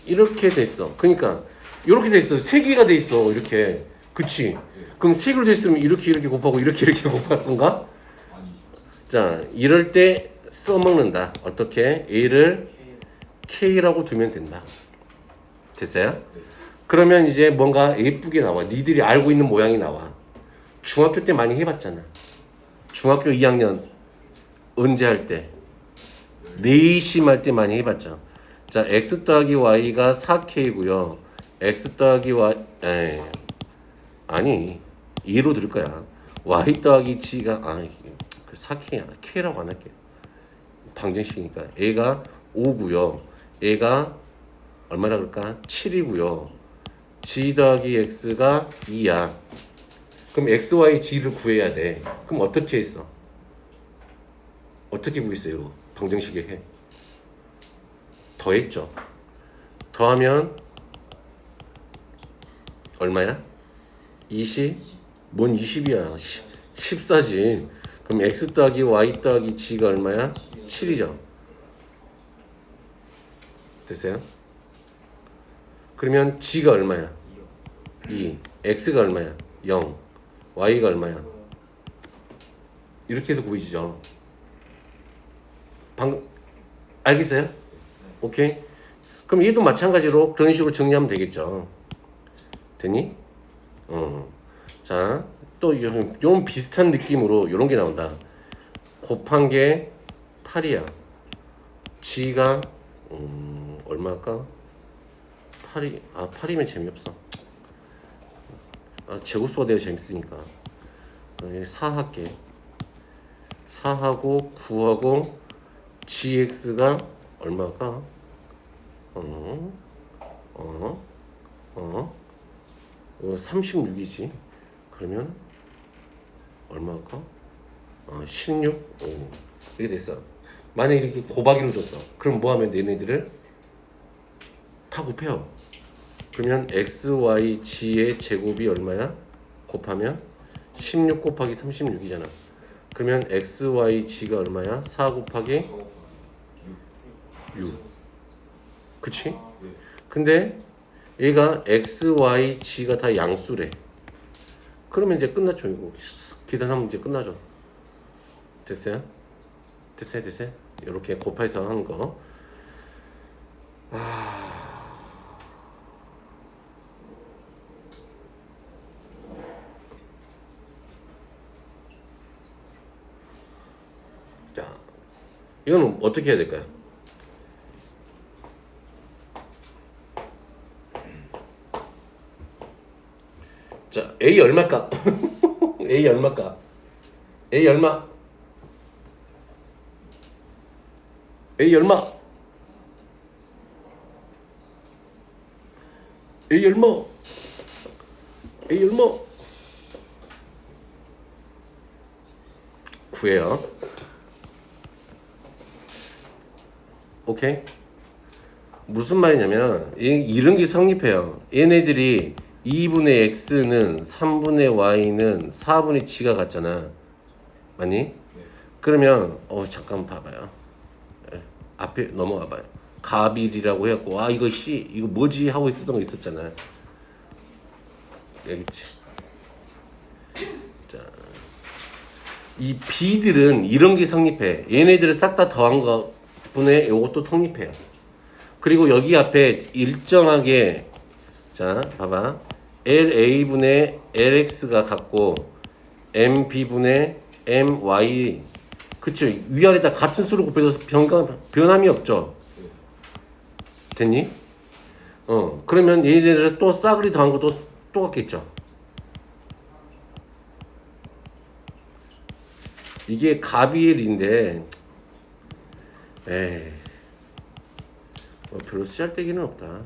이렇게 됐어. 그러니까 이렇게 됐어. 세 개가 돼 있어. 이렇게. 그치? 그럼 세 개로 됐으면 이렇게 곱하고 이렇게 곱할 건가? 아니죠. 자, 이럴 때 써먹는다. 어떻게? A를 K라고 두면 된다. 됐어요? 그러면 이제 뭔가 예쁘게 나와. 니들이 알고 있는 모양이 나와. 중학교 때 많이 해봤잖아. 중학교 2학년 언제 할 때? 내심 할 때 많이 해봤죠. 자, x 더하기 y가 4k고요. x 더하기 y 아니 2로 들을 거야. y 더하기 g가 4k야. k라고 안 할게요. 방정식이니까 얘가 5고요. 얘가 얼마나 그럴까? 7이고요. g 더하기 x가 2야. 그럼 x, y, g를 구해야 돼. 그럼 어떻게 했어? 어떻게 구했어요? 이거 방정식에 해. 더했죠. 더하면 얼마야? 20? 뭔 20이야? 14지. 그럼 x 더하기 y 더하기 g가 얼마야? 7이죠. 됐어요? 그러면 g가 얼마야? 2. x가 얼마야? 0. y가 얼마야? 이렇게 해서 구해지죠. 알겠어요? 오케이? 그럼 얘도 마찬가지로 그런 식으로 정리하면 되겠죠. 됐니? 자, 또 요 비슷한 느낌으로 요런 게 나온다. 곱한 게 8이야. g가 얼마일까? 8이면 재미없어. 제곱수가 되어 재밌으니까 4 할게. 4하고 9하고 gx가 얼마일까? 36이지. 그러면 얼마일까? 16? 이렇게 됐어. 만약에 이렇게 곱하기로 줬어. 그럼 뭐 하면 얘네들을 다 곱해요. 그러면 x, y, g의 제곱이 얼마야? 곱하면 16 곱하기 36이잖아. 그러면 x, y, g가 얼마야? 4 곱하기 6. 그치? 근데 얘가 x, y, g가 다 양수래. 그러면 이제 끝났죠. 이거 계산하면 이제 끝나죠. 됐어요? 됐어요? 이렇게 곱해서 하는 거. 자, 이거는 어떻게 해야 될까요? 자, A 얼마일까? A 얼마일까? A 얼마? A 얼마? A 얼마? A 얼마? 구해요. 오케이? 무슨 말이냐면 이런 게 성립해요. 얘네들이 2분의 x는 3분의 y는 4분의 g가 같잖아. 맞니? 그러면 잠깐 봐봐요. 앞에 넘어가 봐요. 가빌이라고 해갖고 이거 이거 뭐지 하고 있었던 거 있었잖아. 여기 있지. 자, 이 b들은 이런 게 성립해. 얘네들을 싹 다 더한 거 분의 요것도 성립해요. 그리고 여기 앞에 일정하게 자 봐봐. LA분의 LX가 같고 MB분의 MY 그치? 위아래다 같은 수를 곱해도 변함이 없죠? 됐니? 그러면 얘네들을 또 싸그리 더한 것도 똑같겠죠? 이게 가비엘인데, 에이, 별로 쓰잘데기는 없다.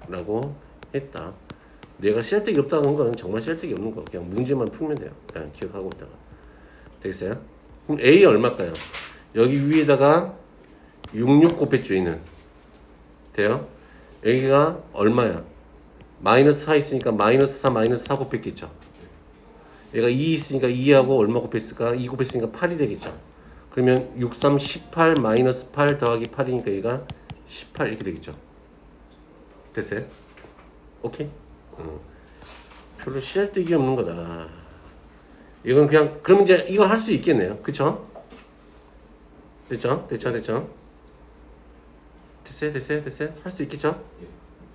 라고 했다. 내가 쓰잘데기 없다는 건 정말 쓰잘데기 없는 거. 그냥 문제만 풀면 돼요. 그냥 기억하고 있다가. 되겠어요? 그럼 A 얼마일까요? 여기 위에다가 66 곱했죠, 얘는. 돼요? 여기가 얼마야? 마이너스 4 있으니까 마이너스 4 마이너스 4 곱했겠죠. 얘가 2 있으니까 2하고 얼마 곱했을까? 2 곱했으니까 8이 되겠죠. 그러면 6, 3, 18 마이너스 8 더하기 8이니까 얘가 18 이렇게 되겠죠. 됐어요? 오케이? 별로 씨알데기 없는 거다. 이건 그냥 그럼 이제 이거 할 수 있겠네요. 그쵸? 됐죠? 됐죠? 됐죠? 됐어요? 됐어요? 됐어요? 할 수 있겠죠?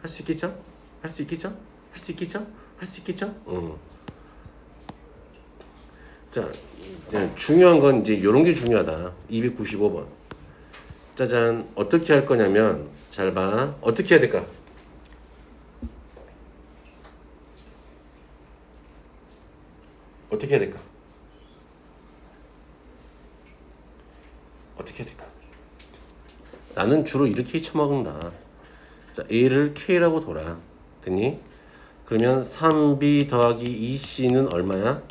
할 수 있겠죠? 할 수 있겠죠? 할 수 있겠죠? 할 수 있겠죠? 자, 이제 중요한 건 이제 요런 게 중요하다. 295번. 짜잔. 어떻게 할 거냐면 잘 봐. 어떻게 해야 될까? 어떻게 해야 될까? 어떻게 해야 될까? 나는 주로 이렇게 쳐먹는다. 자, A를 K라고 둬라. 됐니? 그러면 3B 더하기 2C는 얼마야?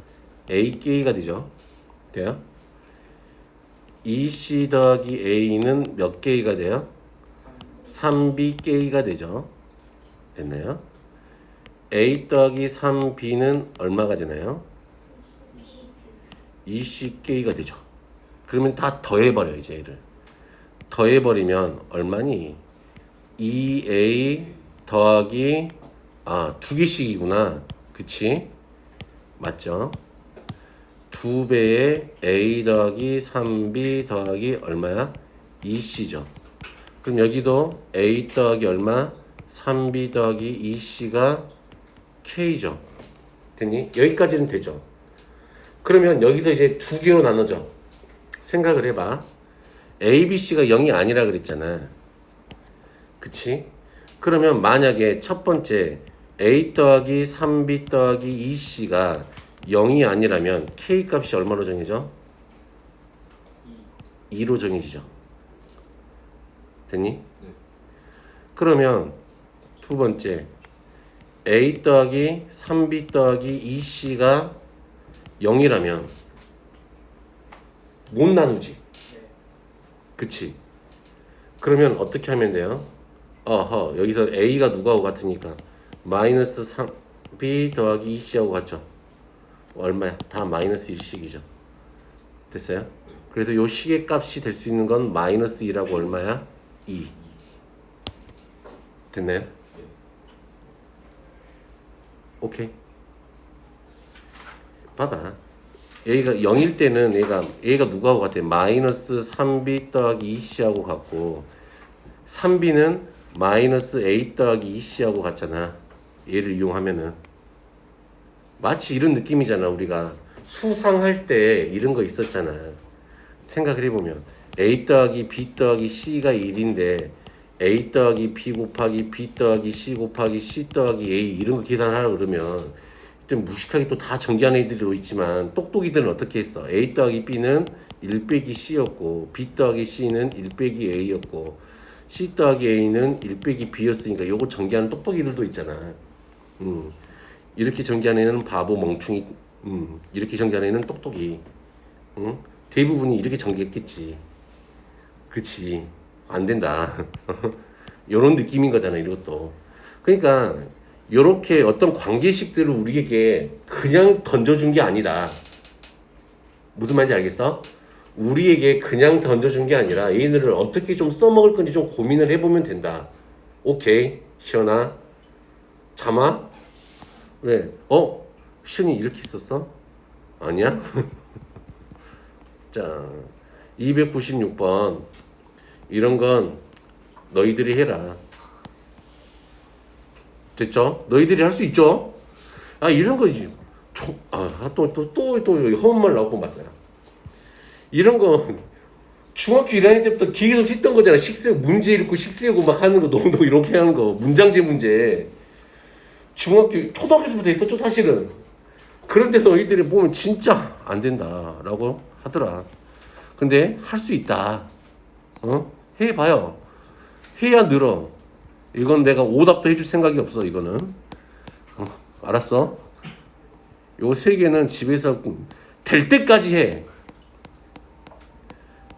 AK가 되죠. 돼요? 2C 더하기 A는 몇 K가 돼요? 3BK가 되죠. 됐나요? A 더하기 3B는 얼마가 되나요? 2CK가 되죠. 그러면 다 더해버려 이제 얘를. 더해버리면 얼마니? 2A 더하기 두 개씩이구나. 그치? 맞죠? 2배의 A 더하기 3B 더하기 얼마야? 2C죠. 그럼 여기도 A 더하기 얼마? 3B 더하기 2C가 K죠. 됐니? 여기까지는 되죠. 그러면 여기서 이제 두 개로 나눠져. 생각을 해봐. A, B, C가 0이 아니라 그랬잖아. 그치? 그러면 만약에 첫 번째 A 더하기 3B 더하기 2C가 0이 아니라면 K 값이 얼마로 정해져? 2로 정해지죠. 됐니? 네. 그러면 두 번째 A 더하기 3B 더하기 2C가 0이라면 못 나누지. 그치? 그러면 어떻게 하면 돼요? 여기서 A가 누구하고 같으니까 마이너스 3B 더하기 2C하고 같죠? 얼마야? 다 마이너스 1씩이죠. 됐어요? 그래서 요 식의 값이 될 수 있는 건 마이너스 2라고 얼마야? 2. 됐나요? 오케이. 봐봐. A가 0일 때는 A가 누구하고 같아? 마이너스 3B 더하기 2C하고 같고 3B는 마이너스 A 더하기 2C하고 같잖아. 얘를 이용하면은 마치 이런 느낌이잖아. 우리가 수상할 때 이런 거 있었잖아. 생각을 해보면 A 더하기 B 더하기 C가 1인데 A 더하기 B 곱하기 B 더하기 C 곱하기 C 더하기 A 이런 거 계산하라 그러면 좀 무식하게 또 다 전개하는 애들도 있지만 똑똑이들은 어떻게 했어? A 더하기 B는 1 빼기 C였고 B 더하기 C는 1 빼기 A였고 C 더하기 A는 1 빼기 B였으니까 요거 전개하는 똑똑이들도 있잖아. 이렇게 전개하는 애는 바보 멍충이 이렇게 전개하는 애는 똑똑이 대부분이 이렇게 전개했겠지. 그치? 안 된다. 요런 느낌인 거잖아 이것도. 그러니까 요렇게 어떤 관계식들을 우리에게 그냥 던져준 게 아니다. 무슨 말인지 알겠어? 우리에게 그냥 던져준 게 아니라 얘네들을 어떻게 좀 써먹을 건지 좀 고민을 해보면 된다. 오케이 시연아 잠아? 왜? 시연이 이렇게 있었어? 아니야? 자 296번 이런 건 너희들이 해라. 됐죠? 너희들이 할 수 있죠? 이런 거지. 또 허문 말 나올 뻔 봤어요. 이런 거 중학교 1학년 때부터 계속 했던 거잖아. 문제 읽고 식세고 막 하는 거 너무 이렇게 하는 거 문장제 문제. 초등학교 때부터 했었죠 사실은. 그런데 너희들이 보면 진짜 안 된다라고 하더라. 근데 할 수 있다. 해봐요. 해야 늘어. 이건 내가 오답도 해줄 생각이 없어. 이거는 알았어? 요 세 개는 집에서 될 때까지 해.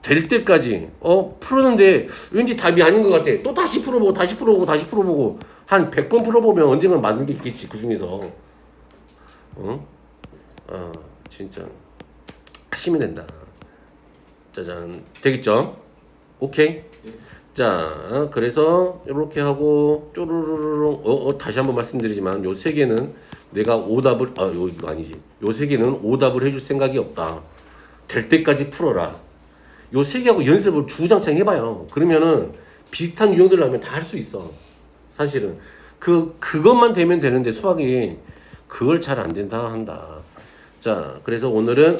될 때까지 풀었는데 왠지 답이 아닌 것 같아. 또 다시 풀어보고 다시 풀어보고 다시 풀어보고 한 100번 풀어보면 언젠가 맞는 게 있겠지. 그 중에서 진짜 하시면 된다. 짜잔. 되겠죠? 오케이. 자, 그래서 이렇게 하고 쪼르르르 다시 한번 말씀드리지만 요 세 개는 내가 오답을 이거 아니지. 요 세 개는 오답을 해줄 생각이 없다. 될 때까지 풀어라. 요 세 개하고 연습을 주구장창 해봐요. 그러면은 비슷한 유형들 하면 다 할 수 있어. 사실은 그것만 되면 되는데 수학이 그걸 잘 안 된다 한다. 자, 그래서 오늘은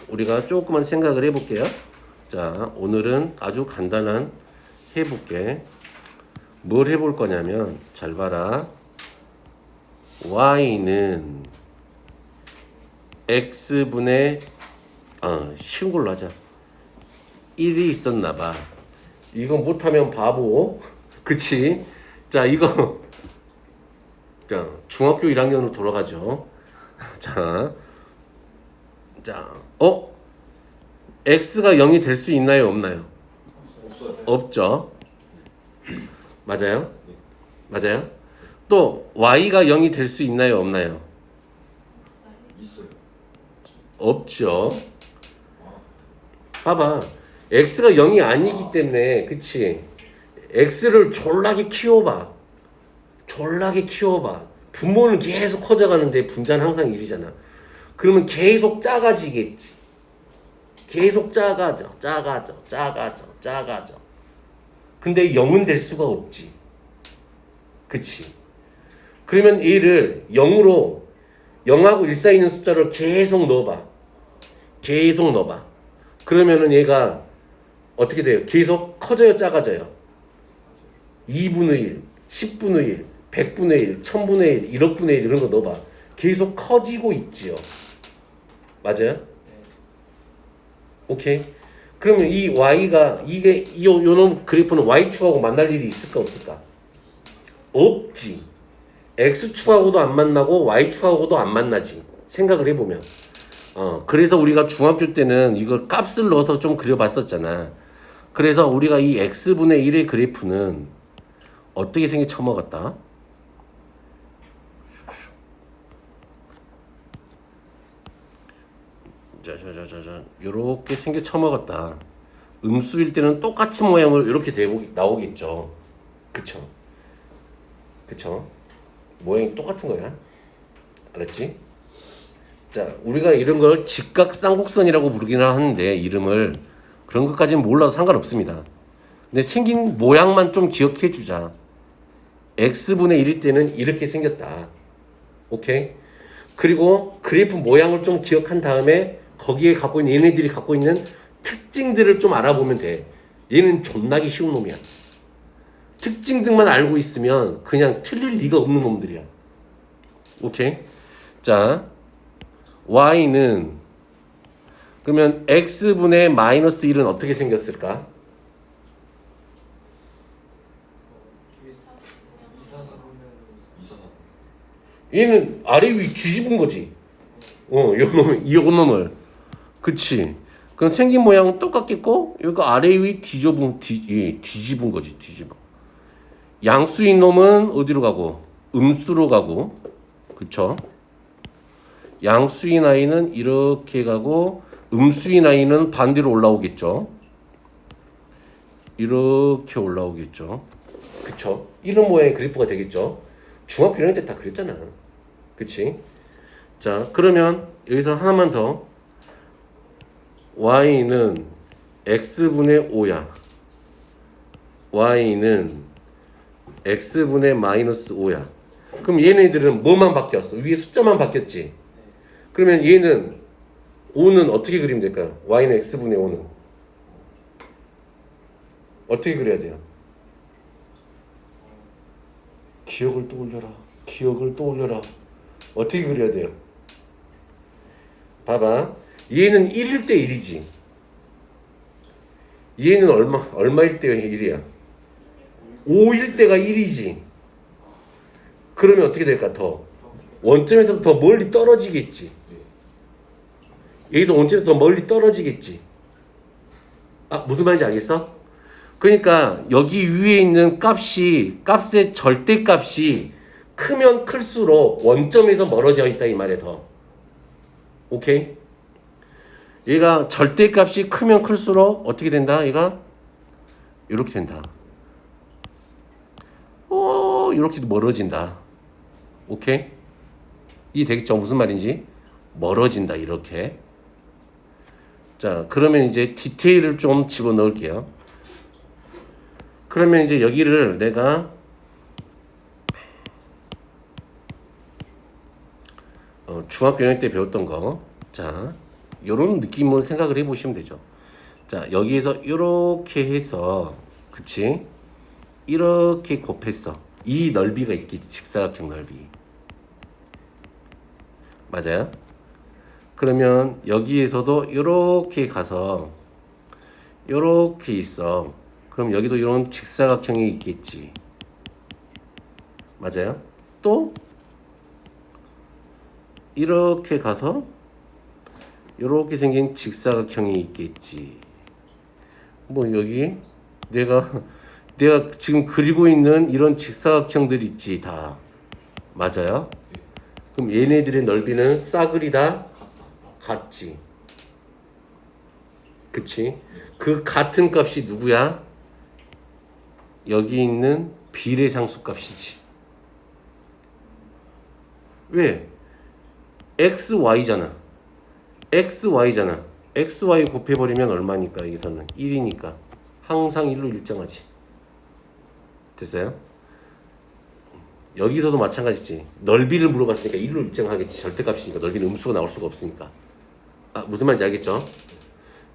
우리가 조금만 생각을 해볼게요. 자, 오늘은 아주 간단한 해볼게. 뭘 해볼 거냐면 잘 봐라. y는 x분의 쉬운 걸로 하자. 1이 있었나 봐. 이거 못하면 바보. 그치? 자, 이거 자, 중학교 1학년으로 돌아가죠. 자, x가 0이 될 수 있나요, 없나요? 없어요. 없죠. 맞아요? 맞아요? 또 y가 0이 될 수 있나요, 없나요? 있어요. 없죠. 봐봐. x가 0이 아니기 때문에 그치? x를 졸라게 키워봐. 분모는 계속 커져가는데 분자는 항상 1이잖아. 그러면 계속 작아지겠지. 계속 작아져. 근데 0은 될 수가 없지. 그치? 그러면 얘를 0으로 0하고 1 사이 있는 숫자를 계속 넣어봐. 그러면은 얘가 어떻게 돼요? 계속 커져요, 작아져요? 2분의 1, 10분의 1, 100분의 1, 1000분의 1, 1억분의 1 이런 거 넣어봐. 계속 커지고 있지요. 맞아요? 오케이? 그러면 이 y가 요놈 그래프는 y축하고 만날 일이 있을까 없을까? 없지. x축하고도 안 만나고 y축하고도 안 만나지. 생각을 해보면. 그래서 우리가 중학교 때는 이걸 값을 넣어서 좀 그려봤었잖아. 그래서 우리가 이 x분의 1의 그래프는 어떻게 생겨 처먹었다? 자, 요렇게 생겨 처먹었다. 음수일 때는 똑같은 모양으로 이렇게 나오겠죠. 그쵸? 모양이 똑같은 거야. 알았지? 자, 우리가 이런 걸 직각쌍곡선이라고 부르기는 하는데 이름을 그런 것까지는 몰라도 상관없습니다. 근데 생긴 모양만 좀 기억해 주자. x분의 1일 때는 이렇게 생겼다. 오케이? 그리고 그래프 모양을 좀 기억한 다음에 거기에 얘네들이 갖고 있는 특징들을 좀 알아보면 돼. 얘는 존나기 쉬운 놈이야. 특징들만 알고 있으면 그냥 틀릴 리가 없는 놈들이야. 오케이? 자, y는 그러면 x분의 마이너스 1은 어떻게 생겼을까? 얘는 아래 위 뒤집은 거지. 요 놈을. 그치. 그럼 생긴 모양은 똑같겠고, 이거 아래 위 뒤집은 거지, 뒤집어. 양수인 놈은 어디로 가고? 음수로 가고. 그쵸? 양수인 아이는 이렇게 가고, 음수인 아이는 반대로 올라오겠죠. 이렇게 올라오겠죠. 그쵸? 이런 모양의 그래프가 되겠죠. 중학교 1학년 때 다 그랬잖아. 그치? 자, 그러면 여기서 하나만 더. y는 x분의 5야. y는 x분의 마이너스 5야. 그럼 얘네들은 뭐만 바뀌었어? 위에 숫자만 바뀌었지? 그러면 얘는 5는 어떻게 그리면 될까요? y는 x분의 5는 어떻게 그려야 돼요? 기억을 떠올려라. 기억을 떠올려라. 어떻게 그려야 돼요? 봐봐. 얘는 1일 때 1이지. 얘는 얼마일 때 1이야? 5일 때가 1이지. 그러면 어떻게 될까? 더 원점에서 더 멀리 떨어지겠지. 얘도 원점에서 더 멀리 떨어지겠지. 아, 무슨 말인지 알겠어? 그러니까 여기 위에 있는 값의 절대값이 크면 클수록 원점에서 멀어져 있다 이 말이야. 더. 오케이? 얘가 절대값이 크면 클수록 어떻게 된다? 얘가 이렇게 된다. 이렇게 멀어진다. 오케이? 이해되겠죠? 무슨 말인지? 멀어진다 이렇게. 자, 그러면 이제 디테일을 좀 집어넣을게요. 그러면 이제 여기를 내가 중학교 6학년 때 배웠던 거, 자, 요런 느낌으로 생각을 해보시면 되죠. 자, 여기에서 이렇게 해서, 그치? 이렇게 곱했어. 이 넓이가 있겠지, 직사각형 넓이. 맞아요? 그러면 여기에서도 이렇게 가서 이렇게 있어. 그럼 여기도 이런 직사각형이 있겠지. 맞아요? 또 이렇게 가서 이렇게 생긴 직사각형이 있겠지. 뭐 여기 내가 지금 그리고 있는 이런 직사각형들 있지 다. 맞아요? 그럼 얘네들의 넓이는 싸그리 다 같지. 그치? 그 같은 값이 누구야? 여기 있는 비례상수 값이지. 왜? xy잖아. xy 곱해버리면 얼마니까? 여기서는 1이니까 항상 1로 일정하지. 됐어요? 여기서도 마찬가지지. 넓이를 물어봤으니까 1로 일정하겠지. 절대값이니까 넓이는 음수가 나올 수가 없으니까. 아, 무슨 말인지 알겠죠?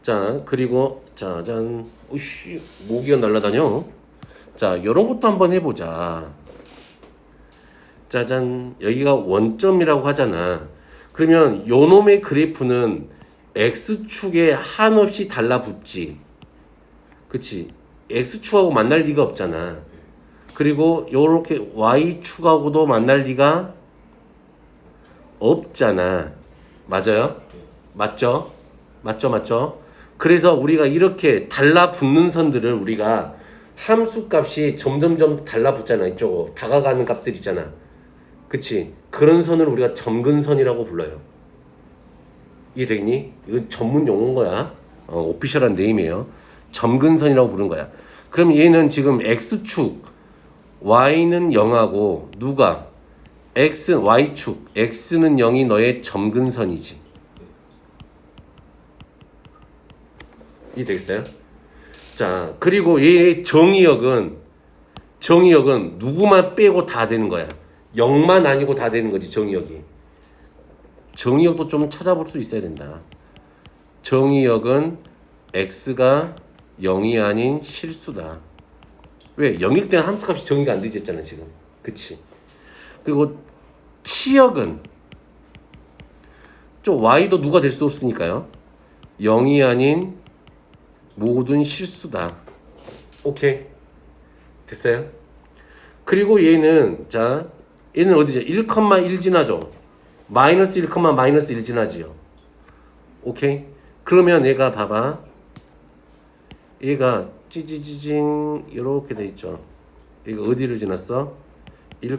자, 그리고 짜잔. 오씨, 모기가 날아다녀. 자, 요런 것도 한번 해보자. 짜잔. 여기가 원점이라고 하잖아. 그러면 요놈의 그래프는 x축에 한없이 달라붙지. 그치? x축하고 만날 리가 없잖아. 그리고 요렇게 y축하고도 만날 리가 없잖아. 맞아요? 맞죠? 맞죠? 그래서 우리가 이렇게 달라붙는 선들을 우리가 함수값이 점점점 달라붙잖아. 이쪽으로 다가가는 값들 있잖아. 그치? 그런 선을 우리가 점근선이라고 불러요. 이해되겠니? 이건 전문 용어인 거야. 오피셜한 네임이에요. 점근선이라고 부르는 거야. 그럼 얘는 지금 x축 y는 0하고 누가? y축 x는 0이 너의 점근선이지. 이해되겠어요? 자, 그리고 얘의 정의역은 누구만 빼고 다 되는 거야. 0만 아니고 다 되는 거지, 정의역이. 정의역도 좀 찾아볼 수 있어야 된다. 정의역은 x가 0이 아닌 실수다. 왜? 0일 때는 함수값이 정의가 안 되지 했잖아, 지금. 그치? 그리고 치역은 좀 y도 누가 될 수 없으니까요. 0이 아닌 모든 실수다. 오케이. 됐어요? 그리고 얘는 어디죠? 1,1 지나죠? 마이너스 1, 마이너스 1 지나지요. 오케이? 그러면 얘가 봐봐. 얘가 찌지지징 이렇게 돼 있죠. 이거 어디를 지났어? 1,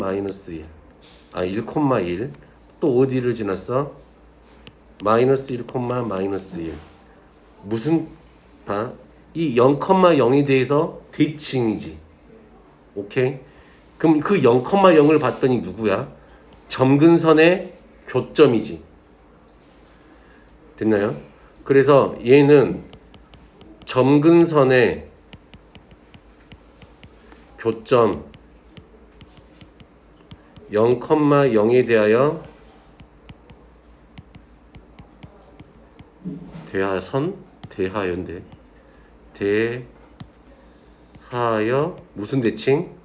마이너스 1. 1,1. 또 어디를 지났어? 마이너스 1, 마이너스 1. 무슨 이 0,0에 대해서 대칭이지. 오케이? 그럼 그 0,0을 봤더니 누구야? 점근선의 교점이지. 됐나요? 그래서 얘는 점근선의 교점 0,0에 대하여 대하선 대하연대 대하여 무슨 대칭?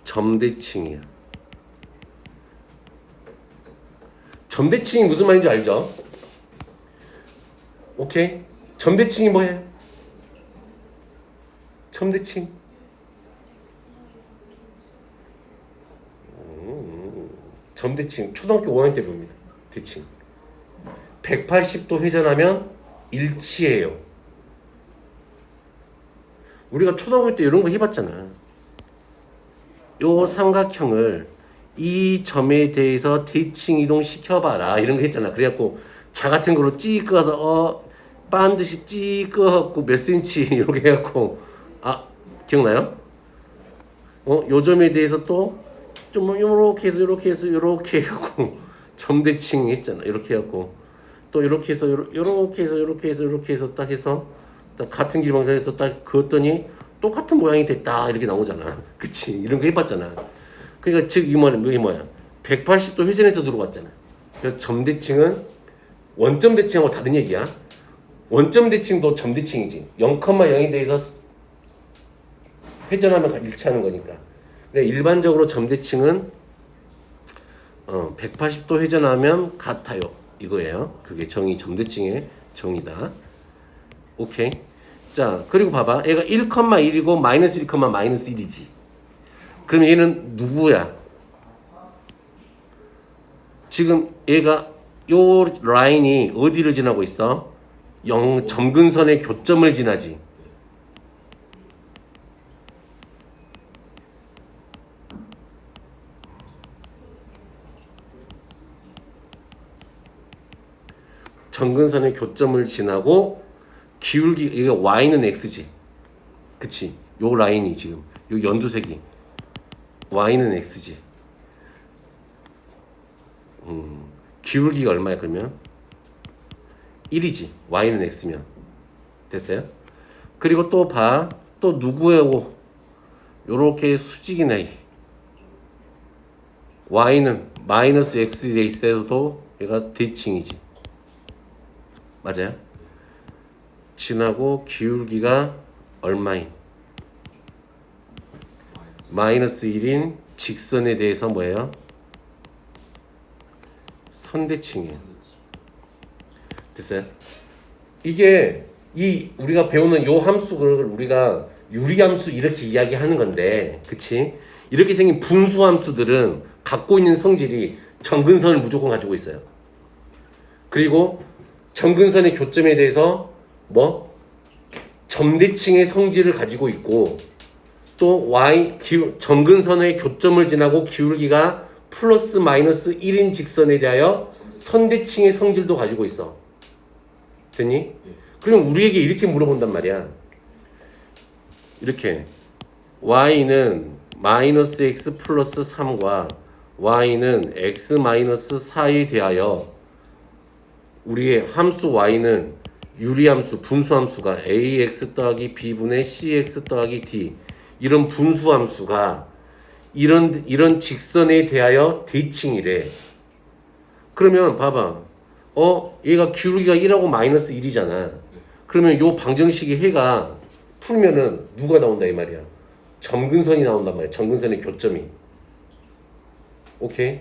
점대칭이야. 점대칭이 무슨 말인지 알죠? 오케이. 점대칭이 뭐예요? 점대칭. 점대칭 초등학교 5학년 때 배웁니다. 대칭. 180도 회전하면 일치해요. 우리가 초등학교 때 이런 거 해봤잖아. 요 삼각형을 이 점에 대해서 대칭 이동시켜봐라 이런 거 했잖아. 그래갖고 자 같은 거로 찌 끄어서 반드시 찌 끄어갖고 몇 센치 이렇게 해갖고 기억나요? 요 점에 대해서 또 좀 요렇게 해서 요렇게 해서 요렇게 해갖고 점대칭 했잖아. 이렇게 해갖고 또 이렇게 해서 요렇게 해서 요렇게 해서 요렇게 해서 딱 해서 딱 같은 길방향에서 딱 그었더니 똑같은 모양이 됐다 이렇게 나오잖아. 그치? 이런 거 해봤잖아. 그러니까 즉 이 말은 이게 뭐야? 180도 회전해서 들어왔잖아. 그래서 점대칭은 원점 대칭하고 다른 얘기야. 원점 대칭도 점대칭이지. 0,0에 대해서 회전하면 일치하는 거니까. 근데 일반적으로 점대칭은 180도 회전하면 같아요. 이거예요. 그게 정의, 점대칭의 정의다. 오케이. 자, 그리고 봐봐. 얘가 1,1이고 마이너스 1, 마이너스 1이지. 그럼 얘는 누구야? 지금 얘가 요 라인이 어디를 지나고 있어? 점근선의 교점을 지나지. 점근선의 교점을 지나고 기울기 이게 y는 x지. 그치? 요 라인이 지금 요 연두색이 y는 x지. 기울기가 얼마야 그러면? 1이지. y는 x면 됐어요? 그리고 또 봐. 또 누구예요? 요렇게 수직이네. y는 마이너스 x 돼 있어도 얘가 대칭이지. 맞아요? 지나고 기울기가 얼마인? 마이너스 1인 직선에 대해서 뭐예요? 선대칭이에요. 됐어요? 이게 우리가 배우는 요 함수를 우리가 유리함수 이렇게 이야기하는 건데, 그치? 이렇게 생긴 분수함수들은 갖고 있는 성질이 점근선을 무조건 가지고 있어요. 그리고 점근선의 교점에 대해서 점대칭의 성질을 가지고 있고, 또 점근선의 교점을 지나고 기울기가 플러스 마이너스 1인 직선에 대하여 선대칭의 성질도 가지고 있어. 됐니? 그럼 우리에게 이렇게 물어본단 말이야. 이렇게 y는 마이너스 x 플러스 3과 y는 x 마이너스 4에 대하여 우리의 함수 y는 유리함수, 분수함수가 ax 더하기 b분의 cx 더하기 d 이런 분수함수가 이런 직선에 대하여 대칭이래. 그러면 봐봐. 얘가 기울기가 1하고 마이너스 1이잖아. 그러면 요 방정식의 해가 풀면은 누가 나온다 이 말이야. 점근선이 나온단 말이야. 점근선의 교점이. 오케이?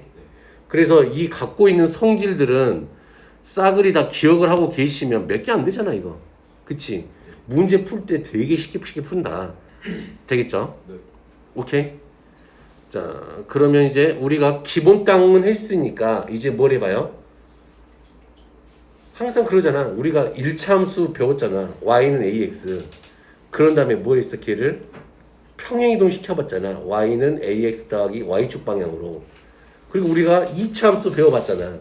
그래서 이 갖고 있는 성질들은 싸그리 다 기억을 하고 계시면 몇 개 안 되잖아 이거. 그치? 문제 풀 때 되게 쉽게 푼다. 되겠죠? 네. 오케이? 자, 그러면 이제 우리가 기본 땅은 했으니까 이제 뭘 해봐요? 항상 그러잖아. 우리가 1차 함수 배웠잖아. y는 ax. 그런 다음에 뭐 했어? 걔를 평행이동 시켜봤잖아. y는 ax 더하기 y축 방향으로. 그리고 우리가 2차 함수 배워봤잖아.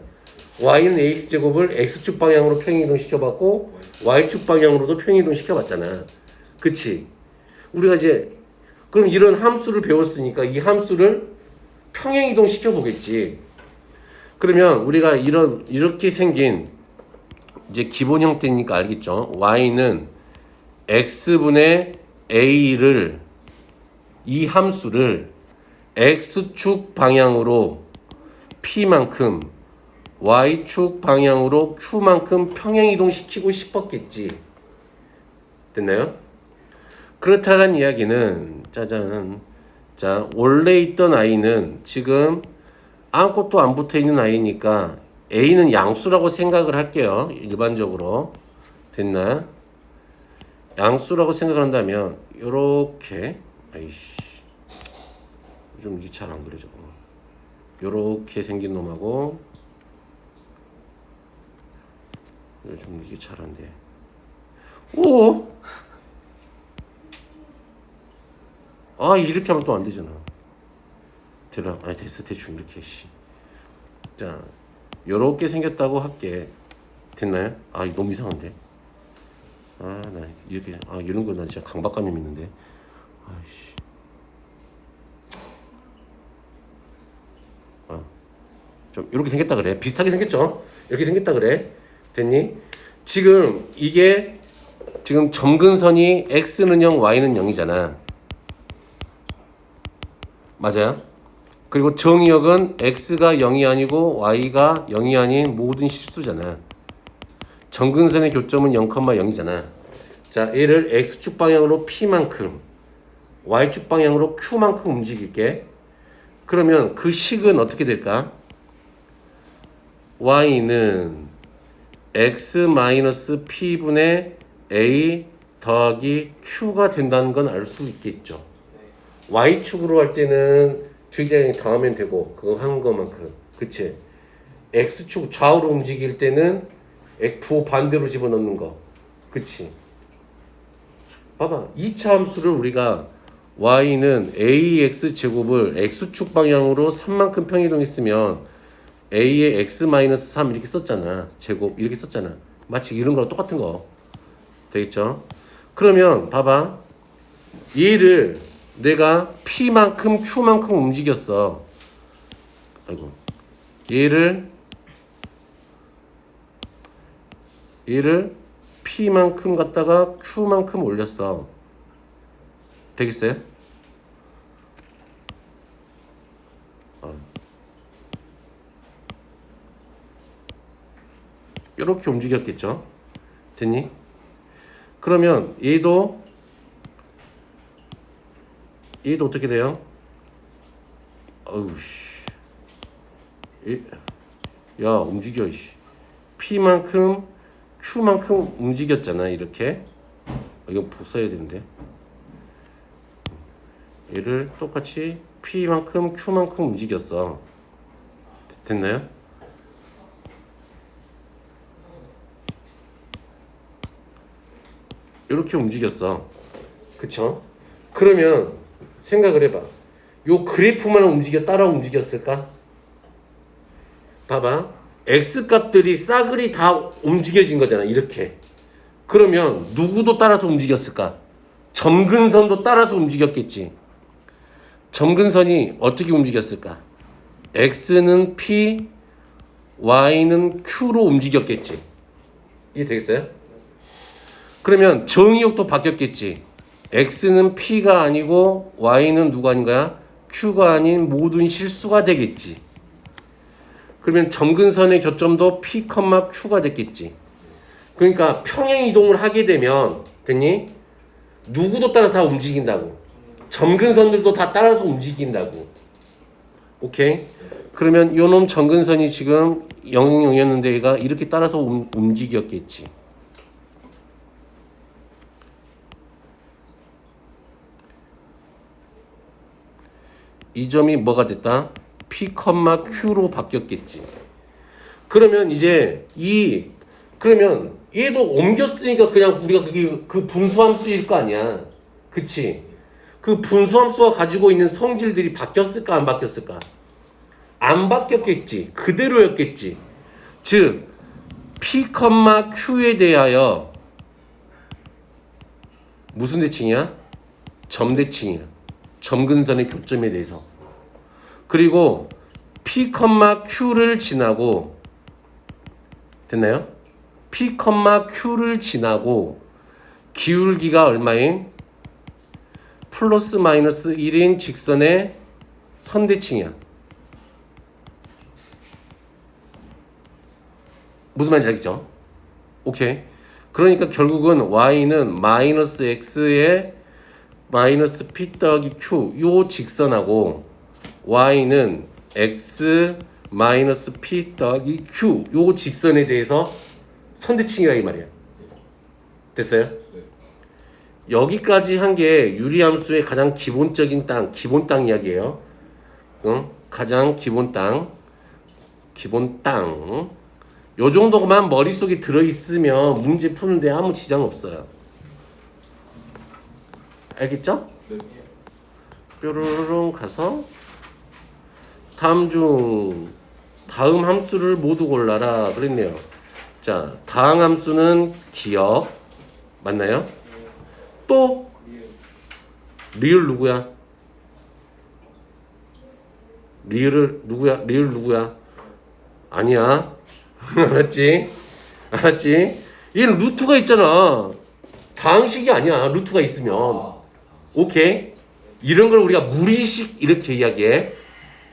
y는 ax제곱을 x축 방향으로 평행이동 시켜봤고 y축 방향으로도 평행이동 시켜봤잖아. 그치? 우리가 이제 그럼 이런 함수를 배웠으니까 이 함수를 평행이동 시켜보겠지. 그러면 우리가 이렇게 생긴 이제 기본 형태니까 알겠죠? y는 x분의 a를 이 함수를 x축 방향으로 p만큼 y축 방향으로 q만큼 평행이동시키고 싶었겠지. 됐나요? 그렇다는 이야기는 짜잔. 자, 원래 있던 i는 지금 아무것도 안 붙어있는 i니까 a는 양수라고 생각을 할게요. 일반적으로. 됐나? 양수라고 생각을 한다면 요렇게 아이씨 좀 이게 잘 안 그려져. 요렇게 생긴 놈하고 좀 이게 잘 안 돼. 오! 아 이렇게 하면 또 안 되잖아. 아니 됐어 대충 이렇게 씨. 자 요렇게 생겼다고 할게. 됐나요? 아 이거 너무 이상한데. 아 나 이렇게 이런 거 나 진짜 강박관념 있는데. 아이씨. 좀 이렇게 생겼다 그래. 비슷하게 생겼죠? 이렇게 생겼다 그래. 됐니? 지금 이게 지금 점근선이 x는 0, y는 0이잖아. 맞아요? 그리고 정의역은 x가 0이 아니고 y가 0이 아닌 모든 실수잖아. 점근선의 교점은 0,0이잖아. 자, 얘를 x축 방향으로 p만큼, y축 방향으로 q만큼 움직일게. 그러면 그 식은 어떻게 될까? y는 x-p분의 a 더하기 q가 된다는 건 알 수 있겠죠. y축으로 할 때는 주기자형이 당하면 되고 그거 하는 것만큼. 그치? x축 좌우로 움직일 때는 부호 반대로 집어넣는 거. 그치? 봐봐. 2차 함수를 우리가 y는 ax 제곱을 x축 방향으로 3만큼 평이동했으면 a의 x-3 이렇게 썼잖아. 제곱 이렇게 썼잖아. 마치 이런 거랑 똑같은 거. 되겠죠? 그러면 봐봐. 얘를 내가 p만큼 q만큼 움직였어. 아이고. 얘를 p만큼 갖다가 q만큼 올렸어. 되겠어요? 이렇게 움직였겠죠? 됐니? 그러면 얘도 어떻게 돼요? 어우 씨. 야, 움직여 씨. P만큼 Q만큼 움직였잖아, 이렇게. 이거 복사해야 되는데. 얘를 똑같이 P만큼 Q만큼 움직였어. 됐나요? 이렇게 움직였어. 그쵸? 그러면 생각을 해봐. 요 그래프만 따라 움직였을까? 봐봐. X값들이 싸그리 다 움직여진 거잖아. 이렇게. 그러면 누구도 따라서 움직였을까? 점근선도 따라서 움직였겠지. 점근선이 어떻게 움직였을까? X는 P, Y는 Q로 움직였겠지. 이해 되겠어요? 그러면 정의역도 바뀌었겠지. X는 P가 아니고 Y는 누가 아닌 거야? Q가 아닌 모든 실수가 되겠지. 그러면 점근선의 교점도 P, Q가 됐겠지. 그러니까 평행 이동을 하게 되면 됐니? 누구도 따라서 다 움직인다고. 점근선들도 다 따라서 움직인다고. 오케이? 그러면 요놈 점근선이 지금 0,0였는데 얘가 이렇게 따라서 움직였겠지. 이 점이 뭐가 됐다? P, Q로 바뀌었겠지. 그러면 이제 그러면 얘도 옮겼으니까 그냥 우리가 그 분수함수일 거 아니야. 그치? 그 분수함수가 가지고 있는 성질들이 바뀌었을까 안 바뀌었을까? 안 바뀌었겠지. 그대로였겠지. 즉 P, Q에 대하여 무슨 대칭이야? 점대칭이야. 점근선의 교점에 대해서. 그리고 P, Q를 지나고 됐나요? P, Q를 지나고 기울기가 얼마인? 플러스 마이너스 1인 직선의 선대칭이야. 무슨 말인지 알겠죠? 오케이. 그러니까 결국은 y는 마이너스 x에 마이너스 p 더하기 q 요 직선하고 y는 x 마이너스 p 더하기 q 요 직선에 대해서 선대칭이라 이 말이야. 됐어요? 네. 여기까지 한 게 유리함수의 가장 기본적인 기본 땅 이야기예요. 가장 기본 땅. 요 정도만 머릿속에 들어있으면 문제 푸는데 아무 지장 없어요. 알겠죠? 네. 뾰로롱 가서 다음 함수를 모두 골라라 그랬네요. 자, 다음 함수는 기억 맞나요? 또 리을 누구야? 리을 누구야? 아니야. 알았지? 얘는 루트가 있잖아. 다항식이 아니야. 루트가 있으면. 오케이? 이런 걸 우리가 무리식 이렇게 이야기해.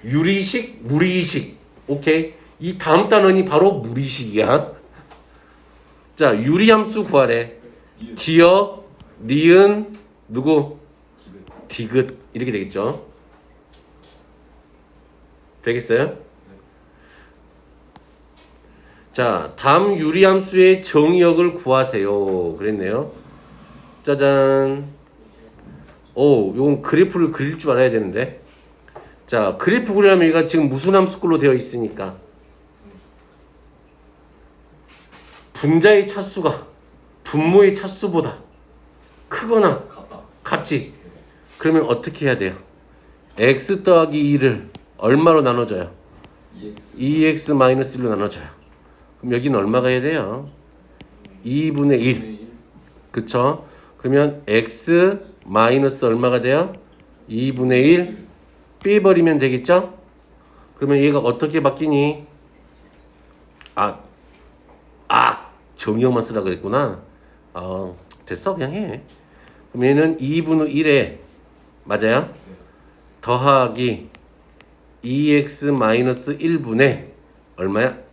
유리식, 무리식. 오케이? 이 다음 단원이 바로 무리식이야. 자, 유리함수 구하래. 기억, 니은, 누구? 디귿. 이렇게 되겠죠? 되겠어요? 자, 다음 유리함수의 정의역을 구하세요. 그랬네요. 짜잔. 오, 요건 그래프를 그릴 줄 알아야 되는데. 자, 그래프 그리려면 얘가 지금 무슨 함수꼴로 되어 있으니까. 분자의 차수가 분모의 차수보다 크거나 같지. 그러면 어떻게 해야 돼요? x 더하기 2를 얼마로 나눠줘요? 2x-1로 나눠줘요. 그럼 여기는 얼마가 해야 돼요? 2분의 1. 그쵸? 그러면 x 마이너스 얼마가 돼요? 2분의 1 빼버리면 되겠죠? 그러면 얘가 어떻게 바뀌니? 정의역만 쓰라 그랬구나. 됐어 그냥 해. 그럼 얘는 2분의 1에 맞아요? 더하기 2x 마이너스 1분의 얼마야?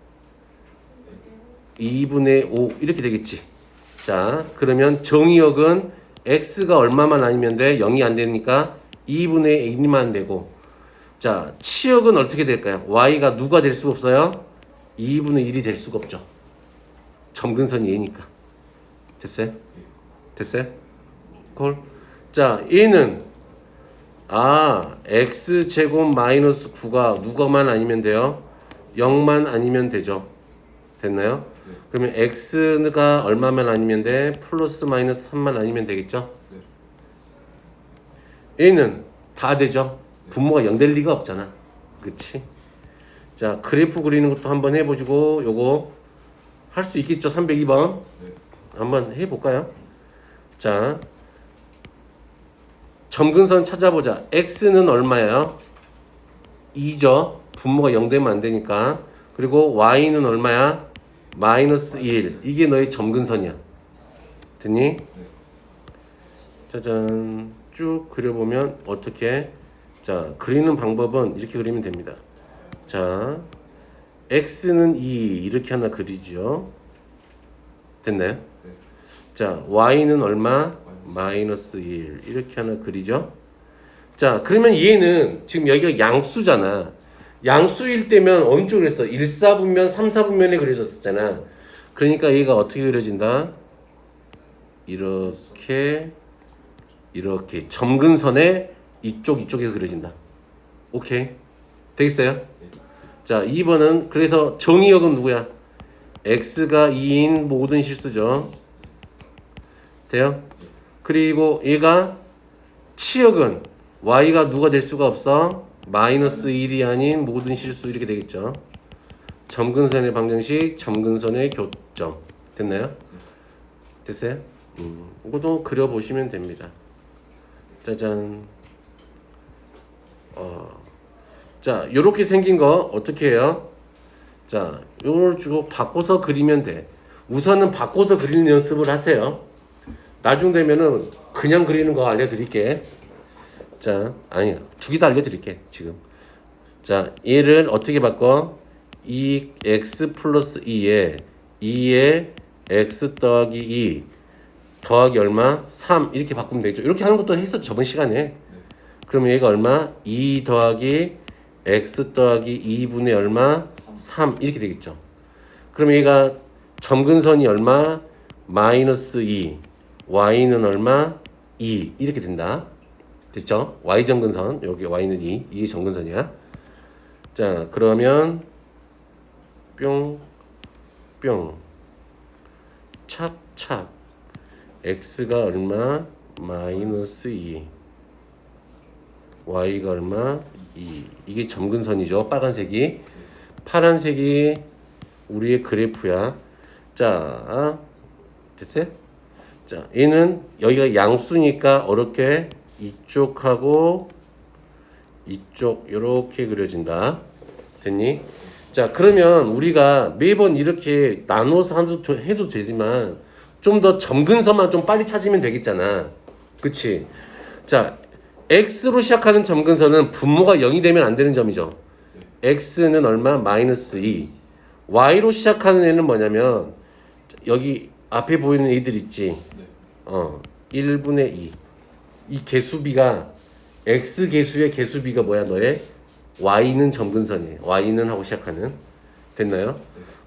2분의 5 이렇게 되겠지. 자, 그러면 정의역은 x가 얼마만 아니면 돼? 0이 안 되니까 2분의 1만 되고. 자, 치역은 어떻게 될까요? y가 누가 될 수가 없어요? 2분의 1이 될 수가 없죠. 점근선이 얘니까. 됐어요? 콜. 자, 얘는 x제곱 마이너스 9가 누가만 아니면 돼요? 0만 아니면 되죠. 됐나요? 그러면 x가 얼마만 아니면 돼? 플러스 마이너스 3만 아니면 되겠죠? 얘는 다 되죠? 분모가 0 될 리가 없잖아. 그치? 자, 그래프 그리는 것도 한번 해보시고 요거 할 수 있겠죠? 302번 한번 해볼까요? 자, 점근선 찾아보자. x는 얼마예요? 2죠. 분모가 0 되면 안 되니까. 그리고 y는 얼마야? 마이너스 1. 이게 너의 점근선이야. 됐니? 짜잔. 쭉 그려보면 어떻게? 자, 그리는 방법은 이렇게 그리면 됩니다. 자, x는 2 이렇게 하나 그리죠. 됐나요? 자, y는 얼마? 마이너스 1 이렇게 하나 그리죠. 자, 그러면 얘는 지금 여기가 양수잖아. 양수일 때면 어느 쪽으로 했어? 1사분면 3사분면에 그려졌었잖아. 그러니까 얘가 어떻게 그려진다? 이렇게 점근선에 이쪽에서 그려진다. 오케이. 되겠어요? 자, 2번은 그래서 정의역은 누구야? x가 2인 모든 실수죠. 돼요? 그리고 얘가 치역은 y가 누가 될 수가 없어? 마이너스 1이 아닌 모든 실수 이렇게 되겠죠. 점근선의 방정식, 점근선의 교점. 됐나요? 됐어요? 이것도 그려보시면 됩니다. 짜잔. 자, 요렇게 생긴 거 어떻게 해요? 자, 요걸 주고 바꿔서 그리면 돼. 우선은 바꿔서 그리는 연습을 하세요. 나중 되면은 그냥 그리는 거 알려드릴게. 자, 아니, 두 개 다 알려드릴게, 지금. 자, 얘를 어떻게 바꿔? 2x 플러스 2에 2에 x 더하기 2 더하기 얼마? 3 이렇게 바꾸면 되죠. 이렇게 하는 것도 했었죠. 저번 시간에. 그러면 얘가 얼마? 2 더하기 x 더하기 2분의 얼마? 3 이렇게 되겠죠. 그러면 얘가 점근선이 얼마? 마이너스 2 y는 얼마? 2 이렇게 된다. 됐죠? y 점근선 여기 y는 2 이게 점근선이야. 자 그러면 뿅뿅 착착 x가 얼마? 마이너스 2 y가 얼마? 2 이게 점근선이죠. 빨간색이 파란색이 우리의 그래프야. 자 됐어요? 자 얘는 여기가 양수니까 어렵게 이쪽하고 이쪽 이렇게 그려진다. 됐니? 자 그러면 우리가 매번 이렇게 나눠서 해도 되지만 좀 더 점근선만 좀 빨리 찾으면 되겠잖아. 그치? 자 x로 시작하는 점근선은 분모가 0이 되면 안 되는 점이죠. x는 얼마? 마이너스 2 y로 시작하는 애는 뭐냐면 여기 앞에 보이는 애들 있지? 1분의 2 이 개수비가 x 개수의 개수비가 뭐야 너의? y는 점근선이에요. y는 하고 시작하는. 됐나요?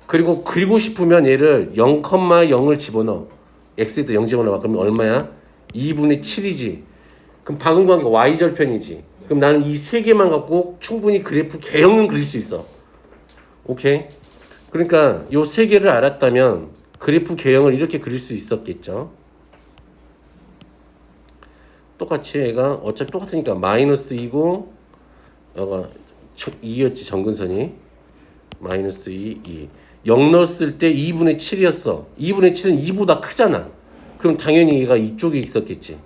그리고 그리고 싶으면 얘를 0,0을 집어넣어. x에도 0 집어넣어. 그러면 얼마야? 2분의 7이지. 그럼 방금 구한 게 y절편이지. 그럼 나는 이 세 개만 갖고 충분히 그래프 개형은 그릴 수 있어. 오케이? 그러니까 요 세 개를 알았다면 그래프 개형을 이렇게 그릴 수 있었겠죠. 똑같이 얘가 어차피 똑같으니까 마이너스 2고 여가 2였지 점근선이 마이너스 2 0 넣었을 때 2분의 7이었어. 2분의 7은 2보다 크잖아. 그럼 당연히 얘가 이쪽에 있었겠지.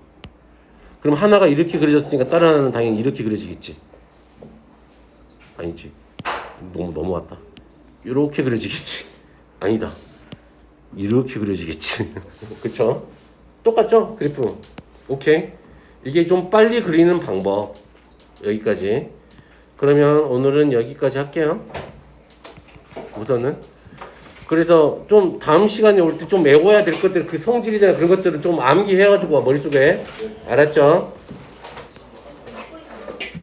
그럼 하나가 이렇게 그려졌으니까 다른 하나는 당연히 이렇게 그려지겠지. 아니지. 너무 넘어왔다. 이렇게 그려지겠지. 아니다. 이렇게 그려지겠지. 그쵸? 똑같죠? 그래프. 오케이. 이게 좀 빨리 그리는 방법. 여기까지. 그러면 오늘은 여기까지 할게요. 우선은. 그래서 좀 다음 시간에 올 때 좀 외워야 될 것들 그 성질이나 그런 것들을 좀 암기해가지고 머릿속에. 알았죠?